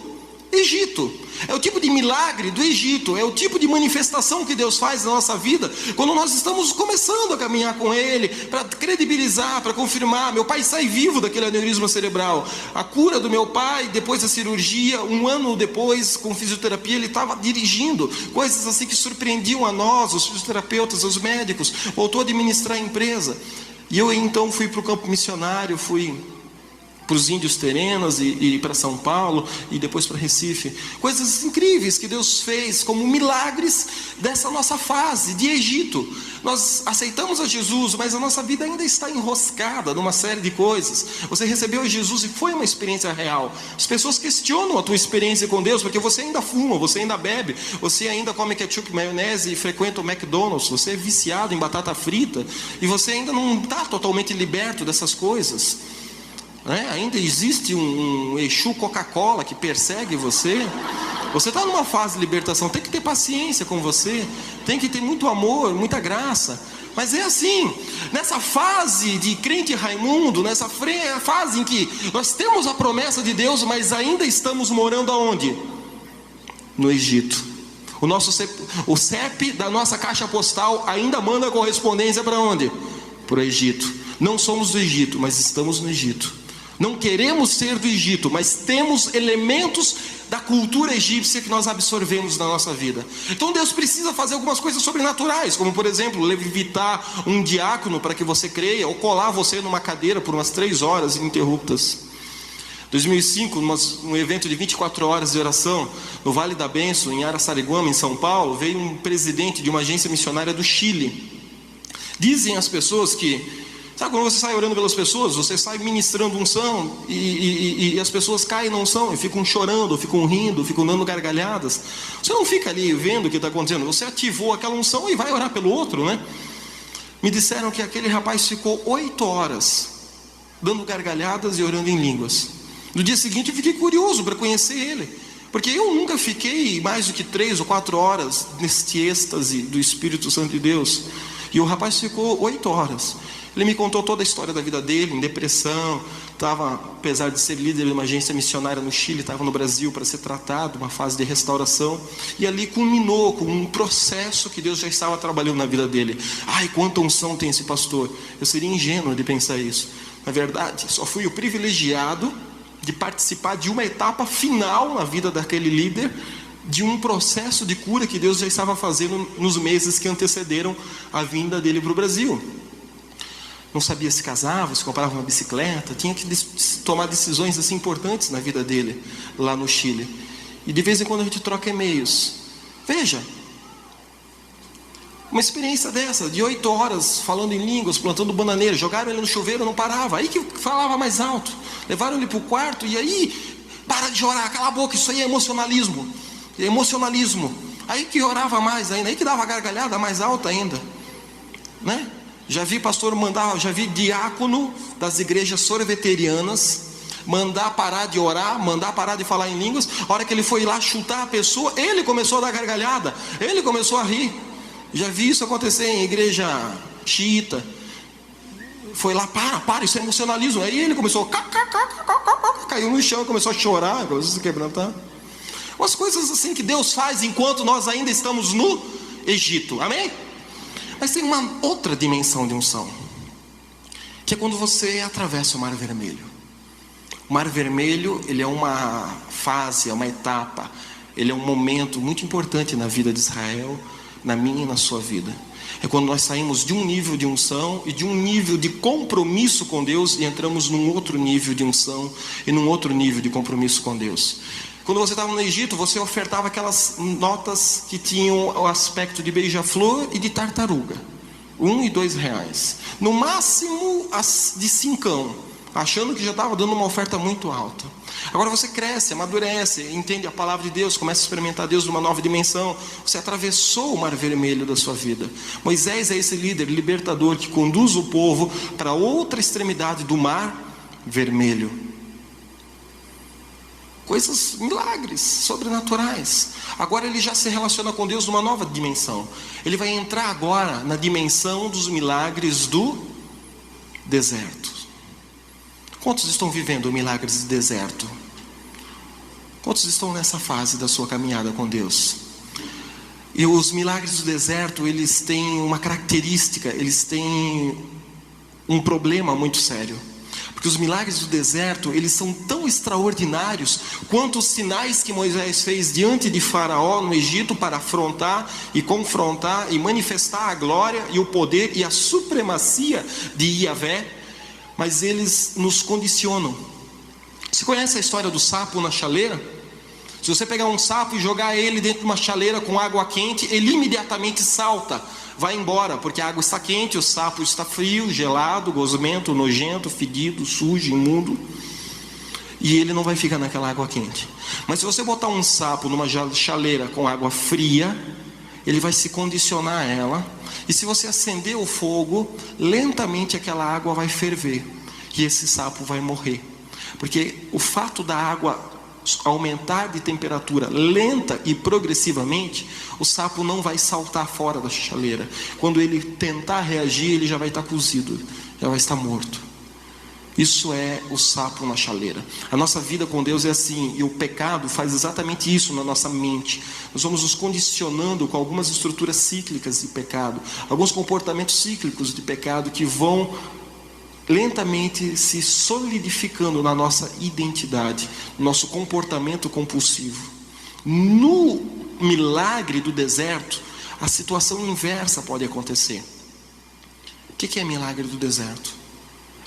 [SPEAKER 1] Egito. É o tipo de milagre do Egito. É o tipo de manifestação que Deus faz na nossa vida quando nós estamos começando a caminhar com Ele, para credibilizar, para confirmar. Meu pai sai vivo daquele aneurisma cerebral. A cura do meu pai, depois da cirurgia, 1 ano depois, com fisioterapia, ele estava dirigindo. Coisas assim que surpreendiam a nós, os fisioterapeutas, os médicos. Voltou a administrar a empresa. E eu então fui para o campo missionário, fui para os Índios Terenas e para São Paulo e depois para Recife. Coisas incríveis que Deus fez como milagres dessa nossa fase de Egito. Nós aceitamos a Jesus, mas a nossa vida ainda está enroscada numa série de coisas. Você recebeu a Jesus e foi uma experiência real. As pessoas questionam a tua experiência com Deus, porque você ainda fuma, você ainda bebe, você ainda come ketchup, maionese e frequenta o McDonald's, você é viciado em batata frita e você ainda não está totalmente liberto dessas coisas. Ainda existe um Exu Coca-Cola que persegue você. Você está numa fase de libertação, tem que ter paciência com você, tem que ter muito amor, muita graça. Mas é assim, nessa fase de crente Raimundo, nessa fase em que nós temos a promessa de Deus, mas ainda estamos morando aonde? No Egito. O CEP da nossa caixa postal ainda manda correspondência para onde? Para o Egito. Não somos do Egito, mas estamos no Egito. Não queremos ser do Egito, mas temos elementos da cultura egípcia que nós absorvemos na nossa vida. Então Deus precisa fazer algumas coisas sobrenaturais, como por exemplo, levitar um diácono para que você creia, ou colar você numa cadeira por umas 3 horas ininterruptas. 2005, num evento de 24 horas de oração, no Vale da Bênção, em Araçariguama, em São Paulo, veio um presidente de uma agência missionária do Chile. Dizem as pessoas que, sabe quando você sai orando pelas pessoas, você sai ministrando unção e as pessoas caem na unção e ficam chorando, ficam rindo, ficam dando gargalhadas. Você não fica ali vendo o que está acontecendo, você ativou aquela unção e vai orar pelo outro, né? Me disseram que aquele rapaz ficou 8 horas dando gargalhadas e orando em línguas. No dia seguinte eu fiquei curioso para conhecer ele, porque eu nunca fiquei mais do que 3 ou 4 horas neste êxtase do Espírito Santo de Deus. E o rapaz ficou 8 horas. Ele me contou toda a história da vida dele, em depressão, estava, apesar de ser líder de uma agência missionária no Chile, estava no Brasil para ser tratado, uma fase de restauração, e ali culminou com um processo que Deus já estava trabalhando na vida dele. Ai, quanta unção tem esse pastor! Eu seria ingênuo de pensar isso. Na verdade, só fui o privilegiado de participar de uma etapa final na vida daquele líder, de um processo de cura que Deus já estava fazendo nos meses que antecederam a vinda dele para o Brasil. Não sabia se casava, se comprava uma bicicleta, tinha que tomar decisões assim importantes na vida dele, lá no Chile. E de vez em quando a gente troca e-mails. Veja, uma experiência dessa, de 8 horas falando em línguas, plantando bananeira, jogaram ele no chuveiro, não parava, aí que falava mais alto, levaram ele para o quarto, e aí, para de chorar, cala a boca, isso aí é emocionalismo, aí que orava mais ainda, aí que dava gargalhada mais alta ainda, né? Já vi pastor já vi diácono das igrejas sorveterianas mandar parar de orar, mandar parar de falar em línguas. A hora que ele foi lá chutar a pessoa, ele começou a dar gargalhada, ele começou a rir. Já vi isso acontecer em igreja xiita. Foi lá, para, isso é emocionalismo. Aí ele começou, caiu no chão, começou a chorar, começou a se quebrantar. Umas coisas assim que Deus faz enquanto nós ainda estamos no Egito, amém? Mas tem uma outra dimensão de unção, que é quando você atravessa o Mar Vermelho. O Mar Vermelho, ele é uma fase, é uma etapa, ele é um momento muito importante na vida de Israel, na minha e na sua vida. É quando nós saímos de um nível de unção e de um nível de compromisso com Deus e entramos num outro nível de unção e num outro nível de compromisso com Deus. Quando você estava no Egito, você ofertava aquelas notas que tinham o aspecto de beija-flor e de tartaruga. 1 e 2 reais. No máximo as de 5, achando que já estava dando uma oferta muito alta. Agora você cresce, amadurece, entende a palavra de Deus, começa a experimentar Deus numa nova dimensão. Você atravessou o Mar Vermelho da sua vida. Moisés é esse líder libertador que conduz o povo para outra extremidade do Mar Vermelho. Coisas, milagres, sobrenaturais. Agora ele já se relaciona com Deus numa nova dimensão. Ele vai entrar agora na dimensão dos milagres do deserto. Quantos estão vivendo milagres de deserto? Quantos estão nessa fase da sua caminhada com Deus? E os milagres do deserto, eles têm uma característica, eles têm um problema muito sério. Porque os milagres do deserto, eles são tão extraordinários quanto os sinais que Moisés fez diante de Faraó no Egito para afrontar e confrontar e manifestar a glória e o poder e a supremacia de Yahvé. Mas eles nos condicionam. Você conhece a história do sapo na chaleira? Se você pegar um sapo e jogar ele dentro de uma chaleira com água quente, ele imediatamente salta, vai embora, porque a água está quente, o sapo está frio, gelado, gosmento, nojento, fedido, sujo, imundo, e ele não vai ficar naquela água quente. Mas se você botar um sapo numa chaleira com água fria, ele vai se condicionar a ela, e se você acender o fogo, lentamente aquela água vai ferver, e esse sapo vai morrer, porque o fato da água aumentar de temperatura lenta e progressivamente, o sapo não vai saltar fora da chaleira. Quando ele tentar reagir, ele já vai estar cozido, já vai estar morto. Isso é o sapo na chaleira. A nossa vida com Deus é assim, e o pecado faz exatamente isso na nossa mente. Nós vamos nos condicionando com algumas estruturas cíclicas de pecado, alguns comportamentos cíclicos de pecado que vão lentamente se solidificando na nossa identidade, no nosso comportamento compulsivo. No milagre do deserto, a situação inversa pode acontecer. O que é milagre do deserto?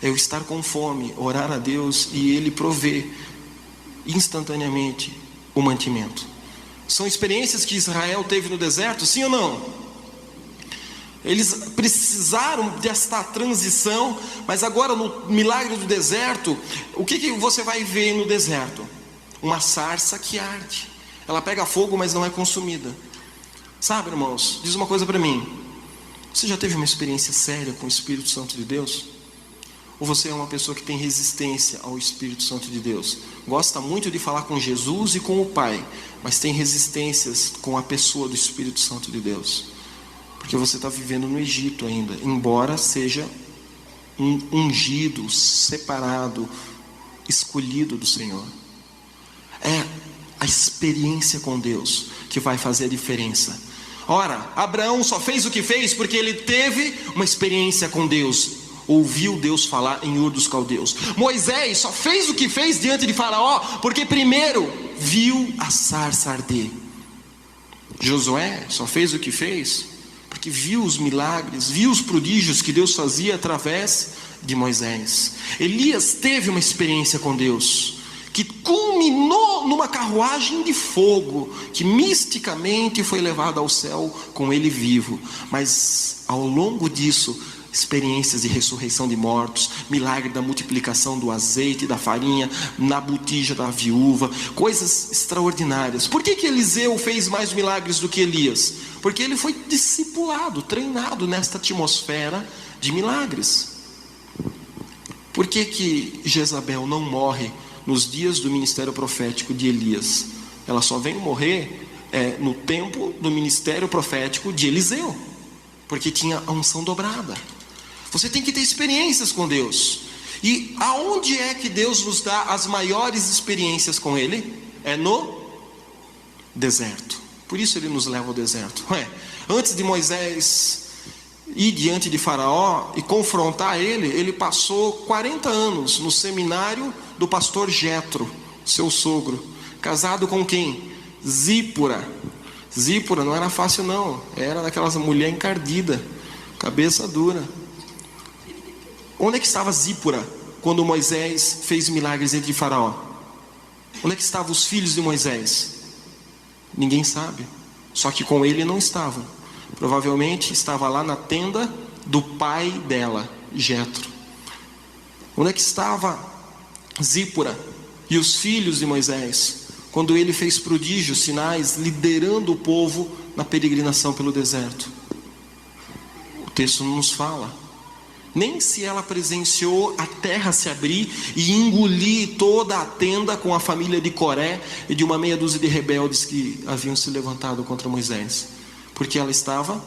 [SPEAKER 1] É eu estar com fome, orar a Deus e Ele prover instantaneamente o mantimento. São experiências que Israel teve no deserto, sim ou não? Eles precisaram desta transição, mas agora no milagre do deserto, o que você vai ver no deserto? Uma sarça que arde. Ela pega fogo, mas não é consumida. Sabe, irmãos, diz uma coisa para mim. Você já teve uma experiência séria com o Espírito Santo de Deus? Ou você é uma pessoa que tem resistência ao Espírito Santo de Deus? Gosta muito de falar com Jesus e com o Pai, mas tem resistências com a pessoa do Espírito Santo de Deus. Porque você está vivendo no Egito ainda, embora seja um ungido, separado, escolhido do Senhor. É a experiência com Deus que vai fazer a diferença. Ora, Abraão só fez o que fez porque ele teve uma experiência com Deus. Ouviu Deus falar em Ur dos Caldeus. Moisés só fez o que fez diante de Faraó porque primeiro viu a sarça arder. Josué só fez o que fez porque viu os milagres, viu os prodígios que Deus fazia através de Moisés. Elias teve uma experiência com Deus que culminou numa carruagem de fogo que misticamente foi levada ao céu com ele vivo. Mas ao longo disso, experiências de ressurreição de mortos, milagre da multiplicação do azeite e da farinha na botija da viúva, coisas extraordinárias. Por que Eliseu fez mais milagres do que Elias? Porque ele foi discipulado, treinado nesta atmosfera de milagres. Por que Jezabel não morre nos dias do ministério profético de Elias? Ela só vem morrer no tempo do ministério profético de Eliseu, porque tinha a unção dobrada. Você tem que ter experiências com Deus. E aonde é que Deus nos dá as maiores experiências com Ele? É no deserto. Por isso Ele nos leva ao deserto. Antes de Moisés ir diante de Faraó e confrontar ele passou 40 anos no seminário do pastor Jetro, seu sogro. Casado com quem? Zípora. Zípora não era fácil não. Era daquelas mulher encardida, cabeça dura. Onde é que estava Zípora quando Moisés fez milagres diante de Faraó? Onde é que estavam os filhos de Moisés? Ninguém sabe. Só que com ele não estavam. Provavelmente estava lá na tenda do pai dela, Jetro. Onde é que estava Zípora e os filhos de Moisés quando ele fez prodígios, sinais, liderando o povo na peregrinação pelo deserto? O texto não nos fala. Nem se ela presenciou a terra se abrir e engolir toda a tenda com a família de Coré e de uma meia dúzia de rebeldes que haviam se levantado contra Moisés. Porque ela estava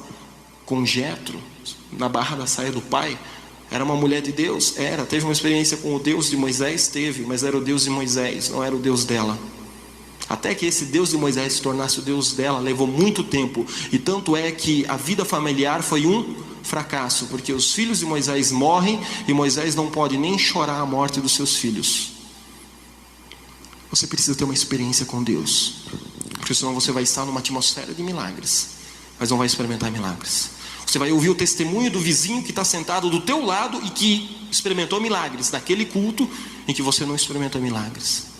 [SPEAKER 1] com Jetro na barra da saia do pai. Era uma mulher de Deus? Era. Teve uma experiência com o Deus de Moisés? Teve. Mas era o Deus de Moisés, não era o Deus dela. Até que esse Deus de Moisés se tornasse o Deus dela, levou muito tempo. E tanto é que a vida familiar foi um fracasso, porque os filhos de Moisés morrem e Moisés não pode nem chorar a morte dos seus filhos. Você precisa ter uma experiência com Deus, porque senão você vai estar numa atmosfera de milagres, mas não vai experimentar milagres. Você vai ouvir o testemunho do vizinho que está sentado do teu lado e que experimentou milagres, naquele culto em que você não experimentou milagres.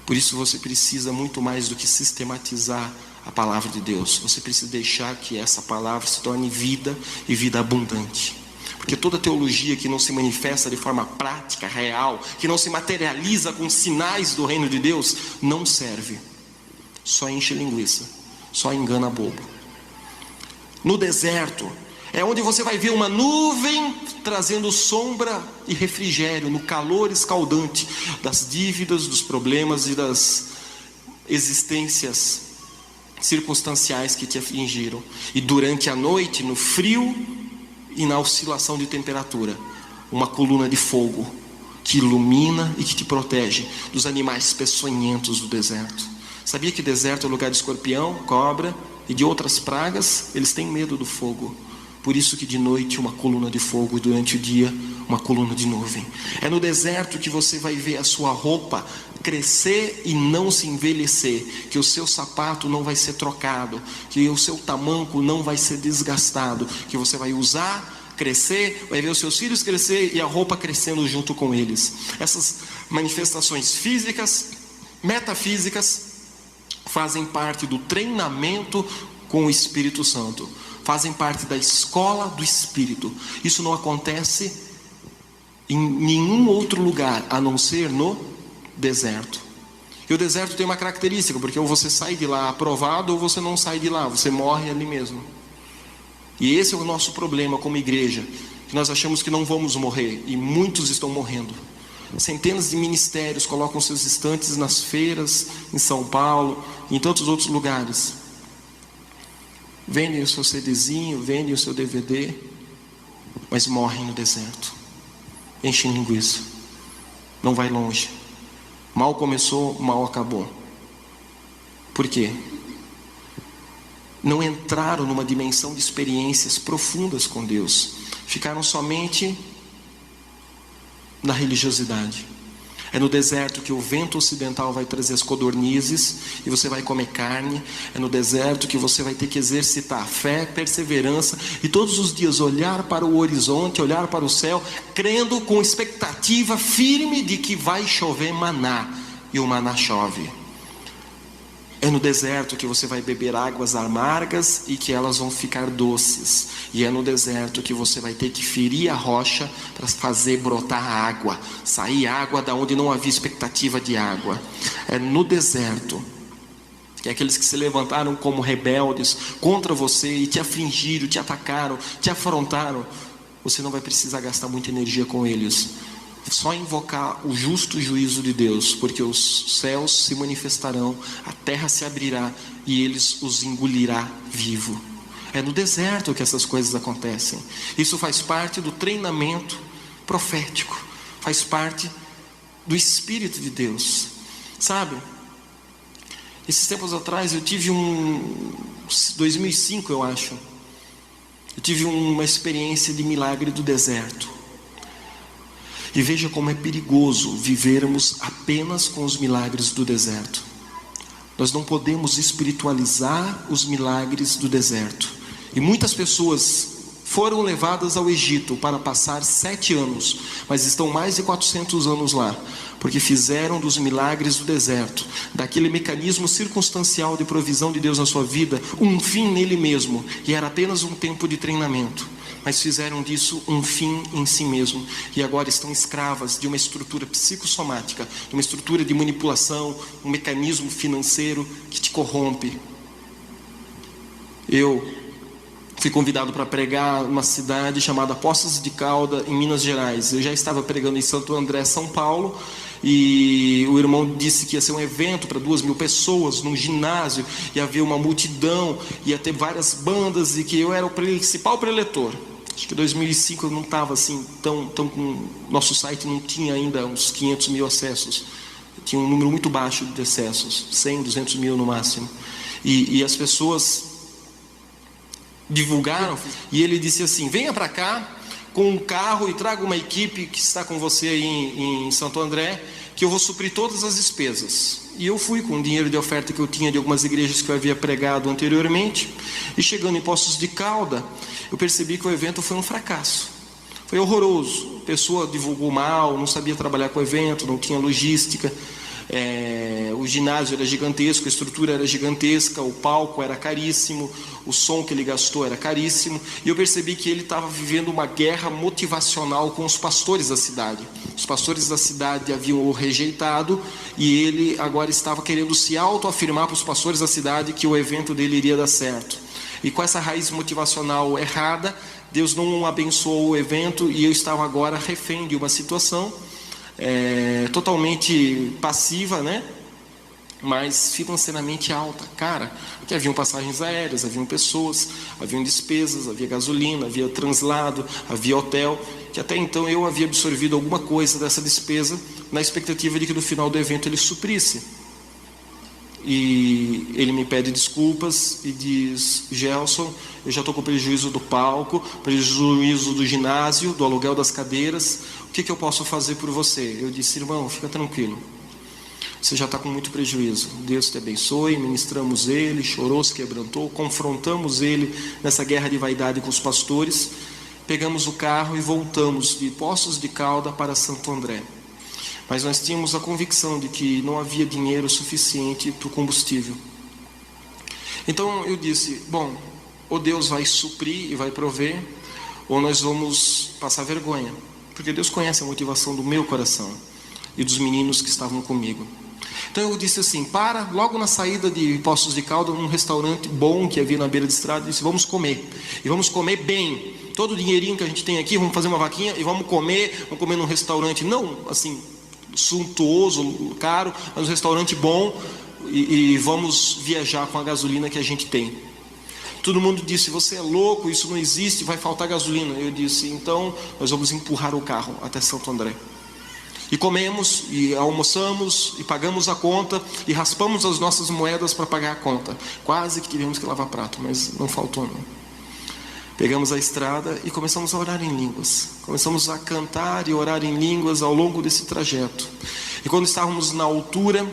[SPEAKER 1] Por isso você precisa muito mais do que sistematizar a palavra de Deus. Você precisa deixar que essa palavra se torne vida e vida abundante. Porque toda teologia que não se manifesta de forma prática, real, que não se materializa com sinais do reino de Deus, não serve. Só enche linguiça, só engana bobo. No deserto é onde você vai ver uma nuvem trazendo sombra e refrigério no calor escaldante das dívidas, dos problemas e das existências circunstanciais que te afligiram. E durante a noite, no frio e na oscilação de temperatura, uma coluna de fogo que ilumina e que te protege dos animais peçonhentos do deserto. Sabia que deserto é lugar de escorpião, cobra e de outras pragas? Eles têm medo do fogo, Por isso que de noite uma coluna de fogo e durante o dia uma coluna de nuvem. É no deserto que você vai ver a sua roupa crescer e não se envelhecer, que o seu sapato não vai ser trocado, que o seu tamanco não vai ser desgastado, que você vai usar, crescer, vai ver os seus filhos crescer e a roupa crescendo junto com eles. Essas manifestações físicas, metafísicas, fazem parte do treinamento com o Espírito Santo, fazem parte da escola do Espírito. Isso não acontece em nenhum outro lugar a não ser no deserto. E o deserto tem uma característica, porque ou você sai de lá aprovado ou você não sai de lá, você morre ali mesmo. E esse é o nosso problema como igreja, que nós achamos que não vamos morrer, e muitos estão morrendo. Centenas de ministérios colocam seus estantes nas feiras, em São Paulo, em tantos outros lugares. Vendem o seu CDzinho, vendem o seu DVD, mas morrem no deserto. Enchem linguiça. Não vai longe. Mal começou, mal acabou. Por quê? Não entraram numa dimensão de experiências profundas com Deus. Ficaram somente na religiosidade. É no deserto que o vento ocidental vai trazer as codornizes e você vai comer carne. É no deserto que você vai ter que exercitar fé, perseverança e todos os dias olhar para o horizonte, olhar para o céu, crendo com expectativa firme de que vai chover maná, e o maná chove. É no deserto que você vai beber águas amargas e que elas vão ficar doces. E é no deserto que você vai ter que ferir a rocha para fazer brotar água, sair água da onde não havia expectativa de água. É no deserto que aqueles que se levantaram como rebeldes contra você e te afligiram, te atacaram, te afrontaram, você não vai precisar gastar muita energia com eles. Só invocar o justo juízo de Deus, porque os céus se manifestarão, a terra se abrirá e eles os engolirá vivo. É no deserto que essas coisas acontecem. Isso faz parte do treinamento profético, faz parte do Espírito de Deus. Sabe, esses tempos atrás eu tive 2005 eu acho, eu tive uma experiência de milagre do deserto. E veja como é perigoso vivermos apenas com os milagres do deserto. Nós não podemos espiritualizar os milagres do deserto. E muitas pessoas foram levadas ao Egito para passar 7 anos, mas estão mais de 400 anos lá, porque fizeram dos milagres do deserto, daquele mecanismo circunstancial de provisão de Deus na sua vida, um fim nele mesmo, e era apenas um tempo de treinamento. Mas fizeram disso um fim em si mesmo, e agora estão escravas de uma estrutura psicossomática, de uma estrutura de manipulação, um mecanismo financeiro que te corrompe. Eu fui convidado para pregar numa cidade chamada Poços de Caldas, em Minas Gerais. Eu já estava pregando em Santo André, São Paulo, e o irmão disse que ia ser um evento para 2.000 pessoas, num ginásio, e havia uma multidão, ia ter várias bandas, e que eu era o principal preletor. Acho que em 2005 eu não estava assim tão com... Nosso site não tinha ainda uns 500 mil acessos. Tinha um número muito baixo de acessos, 100, 200 mil no máximo. E as pessoas divulgaram, e ele disse assim: venha para cá com um carro e traga uma equipe que está com você aí em Santo André, que eu vou suprir todas as despesas. E eu fui com o dinheiro de oferta que eu tinha de algumas igrejas que eu havia pregado anteriormente. E chegando em Poços de Caldas, eu percebi que o evento foi um fracasso. Foi horroroso. A pessoa divulgou mal, não sabia trabalhar com o evento, não tinha logística. O ginásio era gigantesco, a estrutura era gigantesca, o palco era caríssimo, o som que ele gastou era caríssimo, e eu percebi que ele estava vivendo uma guerra motivacional com os pastores da cidade. Os pastores da cidade haviam o rejeitado, e ele agora estava querendo se autoafirmar para os pastores da cidade que o evento dele iria dar certo. E com essa raiz motivacional errada, Deus não abençoou o evento, e eu estava agora refém de uma situação totalmente passiva, né? Mas financeiramente alta, cara, porque haviam passagens aéreas, haviam pessoas, haviam despesas, havia gasolina, havia translado, havia hotel, que até então eu havia absorvido alguma coisa dessa despesa, na expectativa de que no final do evento ele suprisse. E ele me pede desculpas e diz: Gelson, eu já estou com prejuízo do palco, prejuízo do ginásio, do aluguel das cadeiras, o que eu posso fazer por você? Eu disse: irmão, fica tranquilo, você já está com muito prejuízo, Deus te abençoe. Ministramos ele, chorou, se quebrantou, confrontamos ele nessa guerra de vaidade com os pastores, pegamos o carro e voltamos de Poços de Caldas para Santo André. Mas nós tínhamos a convicção de que não havia dinheiro suficiente para o combustível. Então eu disse: bom, ou Deus vai suprir e vai prover, ou nós vamos passar vergonha, porque Deus conhece a motivação do meu coração e dos meninos que estavam comigo. Então eu disse assim: para, logo na saída de Poços de Caldas, num restaurante bom que havia na beira de estrada, disse: vamos comer, e vamos comer bem, todo o dinheirinho que a gente tem aqui, vamos fazer uma vaquinha e vamos comer num restaurante, não assim suntuoso, caro, mas um restaurante bom, e vamos viajar com a gasolina que a gente tem. Todo mundo disse: você é louco, isso não existe, vai faltar gasolina. Eu disse: então nós vamos empurrar o carro até Santo André. E comemos, e almoçamos, e pagamos a conta, e raspamos as nossas moedas para pagar a conta. Quase que tivemos que lavar prato, mas não faltou não. Pegamos a estrada e começamos a orar em línguas. Começamos a cantar e orar em línguas ao longo desse trajeto. E quando estávamos na altura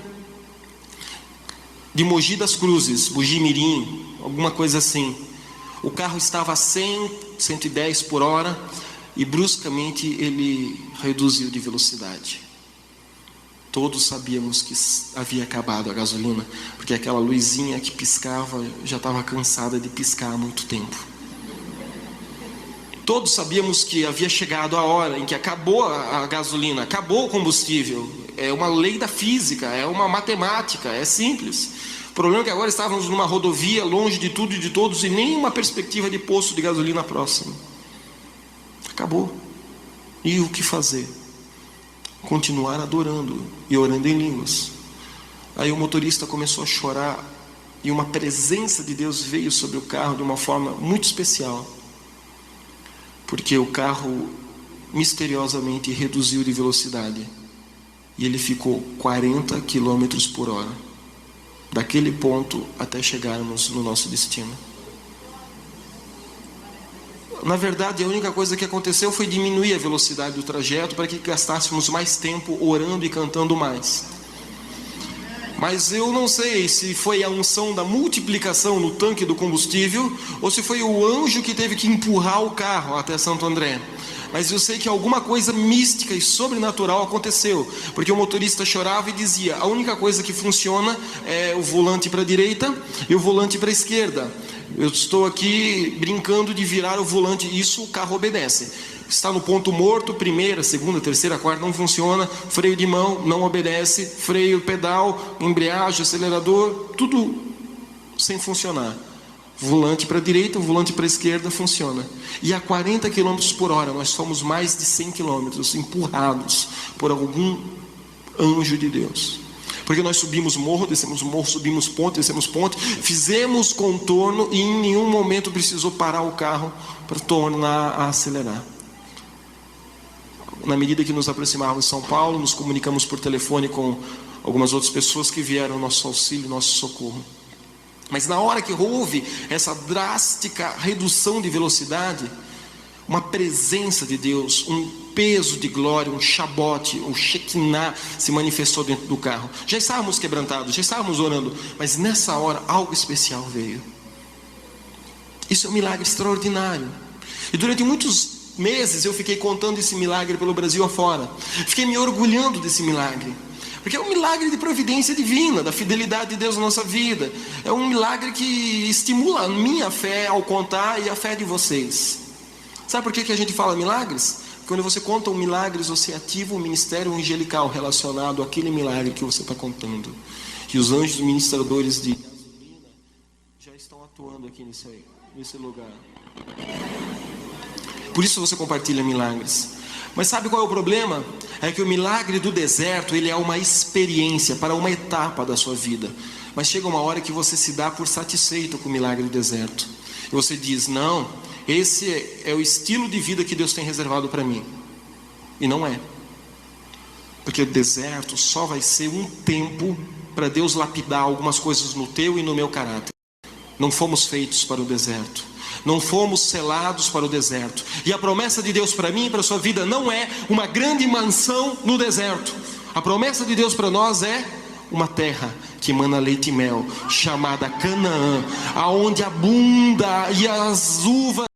[SPEAKER 1] de Mogi das Cruzes, Mogi Mirim, alguma coisa assim, o carro estava a 100, 110 por hora, e bruscamente ele reduziu de velocidade. Todos sabíamos que havia acabado a gasolina, porque aquela luzinha que piscava já estava cansada de piscar há muito tempo. Todos sabíamos que havia chegado a hora em que acabou a gasolina, acabou o combustível. É uma lei da física, é uma matemática, é simples. O problema é que agora estávamos numa rodovia, longe de tudo e de todos, e nem uma perspectiva de posto de gasolina próximo. Acabou. E o que fazer? Continuar adorando e orando em línguas. Aí o motorista começou a chorar, e uma presença de Deus veio sobre o carro de uma forma muito especial. Porque o carro misteriosamente reduziu de velocidade. E ele ficou 40 km por hora. Daquele ponto até chegarmos no nosso destino. Na verdade, a única coisa que aconteceu foi diminuir a velocidade do trajeto para que gastássemos mais tempo orando e cantando mais. Mas eu não sei se foi a unção da multiplicação no tanque do combustível ou se foi o anjo que teve que empurrar o carro até Santo André. Mas eu sei que alguma coisa mística e sobrenatural aconteceu, porque o motorista chorava e dizia: a única coisa que funciona é o volante para a direita e o volante para a esquerda. Eu estou aqui brincando de virar o volante, isso o carro obedece. Está no ponto morto, primeira, segunda, terceira, quarta, não funciona. Freio de mão, não obedece. Freio, pedal, embreagem, acelerador, tudo sem funcionar. Volante para a direita, volante para a esquerda, funciona. E a 40 km por hora, nós fomos mais de 100 km, empurrados por algum anjo de Deus. Porque nós subimos morro, descemos morro, subimos ponte, descemos ponte, fizemos contorno e em nenhum momento precisou parar o carro para tornar a acelerar. Na medida que nos aproximávamos de São Paulo, nos comunicamos por telefone com algumas outras pessoas que vieram ao nosso auxílio, nosso socorro. Mas na hora que houve essa drástica redução de velocidade, uma presença de Deus, um peso de glória, um shabote, um shekinah se manifestou dentro do carro. Já estávamos quebrantados, já estávamos orando, mas nessa hora algo especial veio. Isso é um milagre extraordinário. E durante muitos meses eu fiquei contando esse milagre pelo Brasil afora. Fiquei me orgulhando desse milagre. Porque é um milagre de providência divina, da fidelidade de Deus na nossa vida. É um milagre que estimula a minha fé ao contar e a fé de vocês. Sabe por que a gente fala milagres? Porque quando você conta um milagre, você ativa um ministério angelical relacionado àquele milagre que você está contando. E os anjos ministradores de gasolina já estão atuando aqui nesse lugar. Por isso você compartilha milagres. Mas sabe qual é o problema? É que o milagre do deserto, ele é uma experiência para uma etapa da sua vida. Mas chega uma hora que você se dá por satisfeito com o milagre do deserto. E você diz: não, esse é o estilo de vida que Deus tem reservado para mim. E não é. Porque o deserto só vai ser um tempo para Deus lapidar algumas coisas no teu e no meu caráter. Não fomos feitos para o deserto. Não fomos selados para o deserto. E a promessa de Deus para mim e para a sua vida não é uma grande mansão no deserto. A promessa de Deus para nós é uma terra que emana leite e mel, chamada Canaã, aonde abunda e as uvas.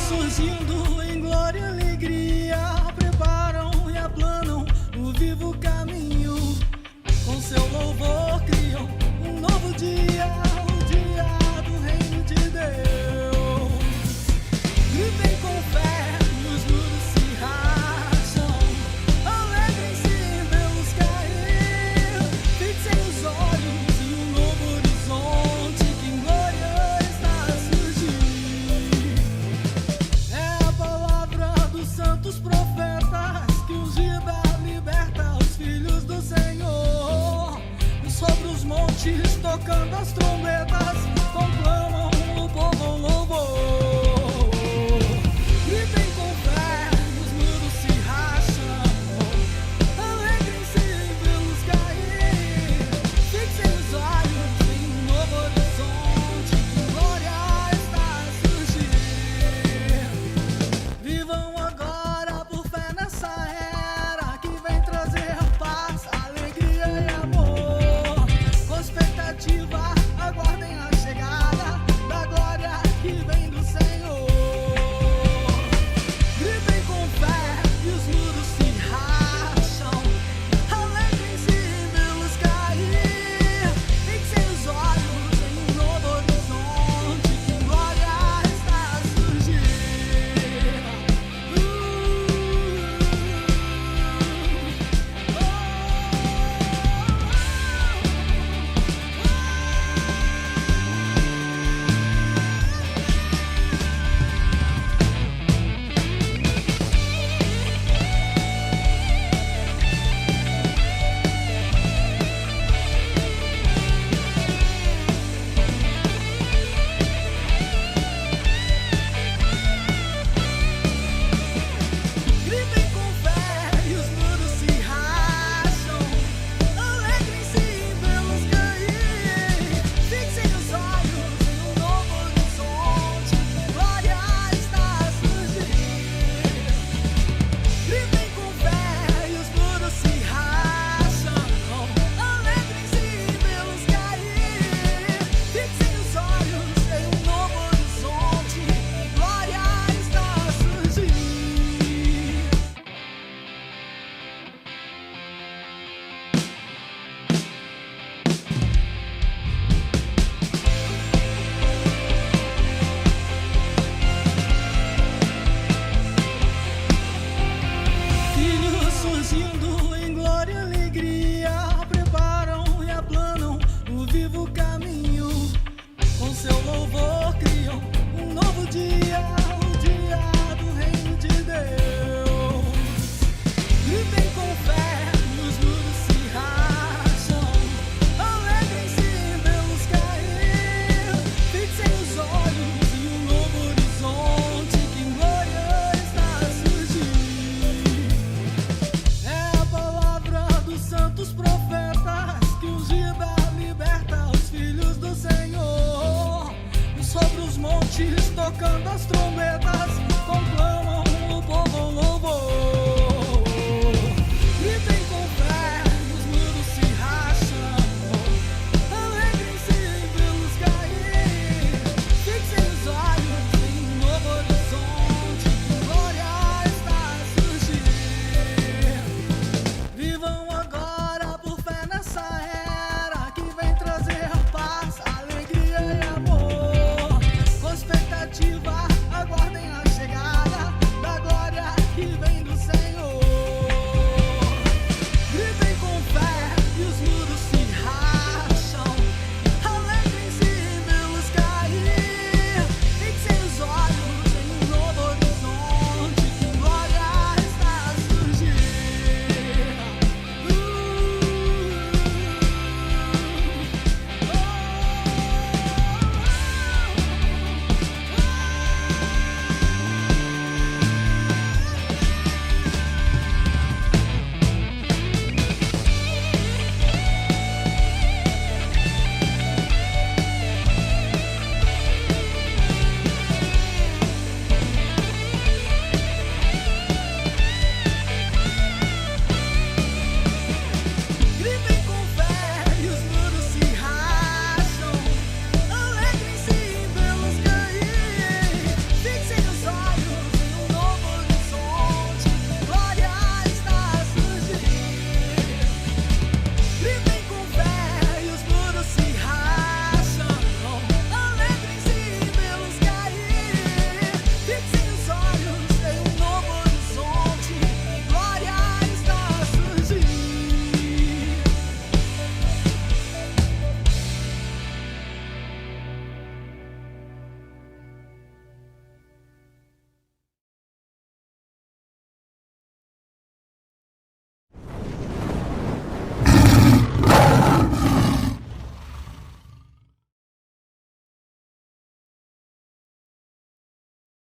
[SPEAKER 2] Surgindo em glória e alegria, preparam e aplanam o vivo caminho. Com seu louvor criam um novo dia, o dia do reino de Deus. Gritem com fé, os muros se racham, alegrem-se em vê-los cair. Fixem os olhos em um novo horizonte que em glória está a surgir. Santos profetas que ungida liberta os filhos do Senhor. E sobre os montes tocando as trombetas conclamam o povo um louvor. Gritem com fé, os muros se racham, alegrem-se em vê-los cair. Fixem os olhos em um novo horizonte que glória está a surgir. Vivam agora por fé nessa era que vem trazer paz, alegria e amor. Com expectativa aguardem a chegada da glória que vem do Senhor. Gritem com fé e os muros se racham, alegrem-se em vê-los cair. Fixem os olhos em um novo horizonte que glória está a surgir. Gritem com fé e os muros se racham, alegrem-se em vê-los cair. Fixem os olhos em um novo horizonte que glória está a surgir. Gritem com fé e os muros se racham, alegrem-se em vê-los cair. Fixem os olhos em um novo horizonte que glória está a surgir. Filhos surgindo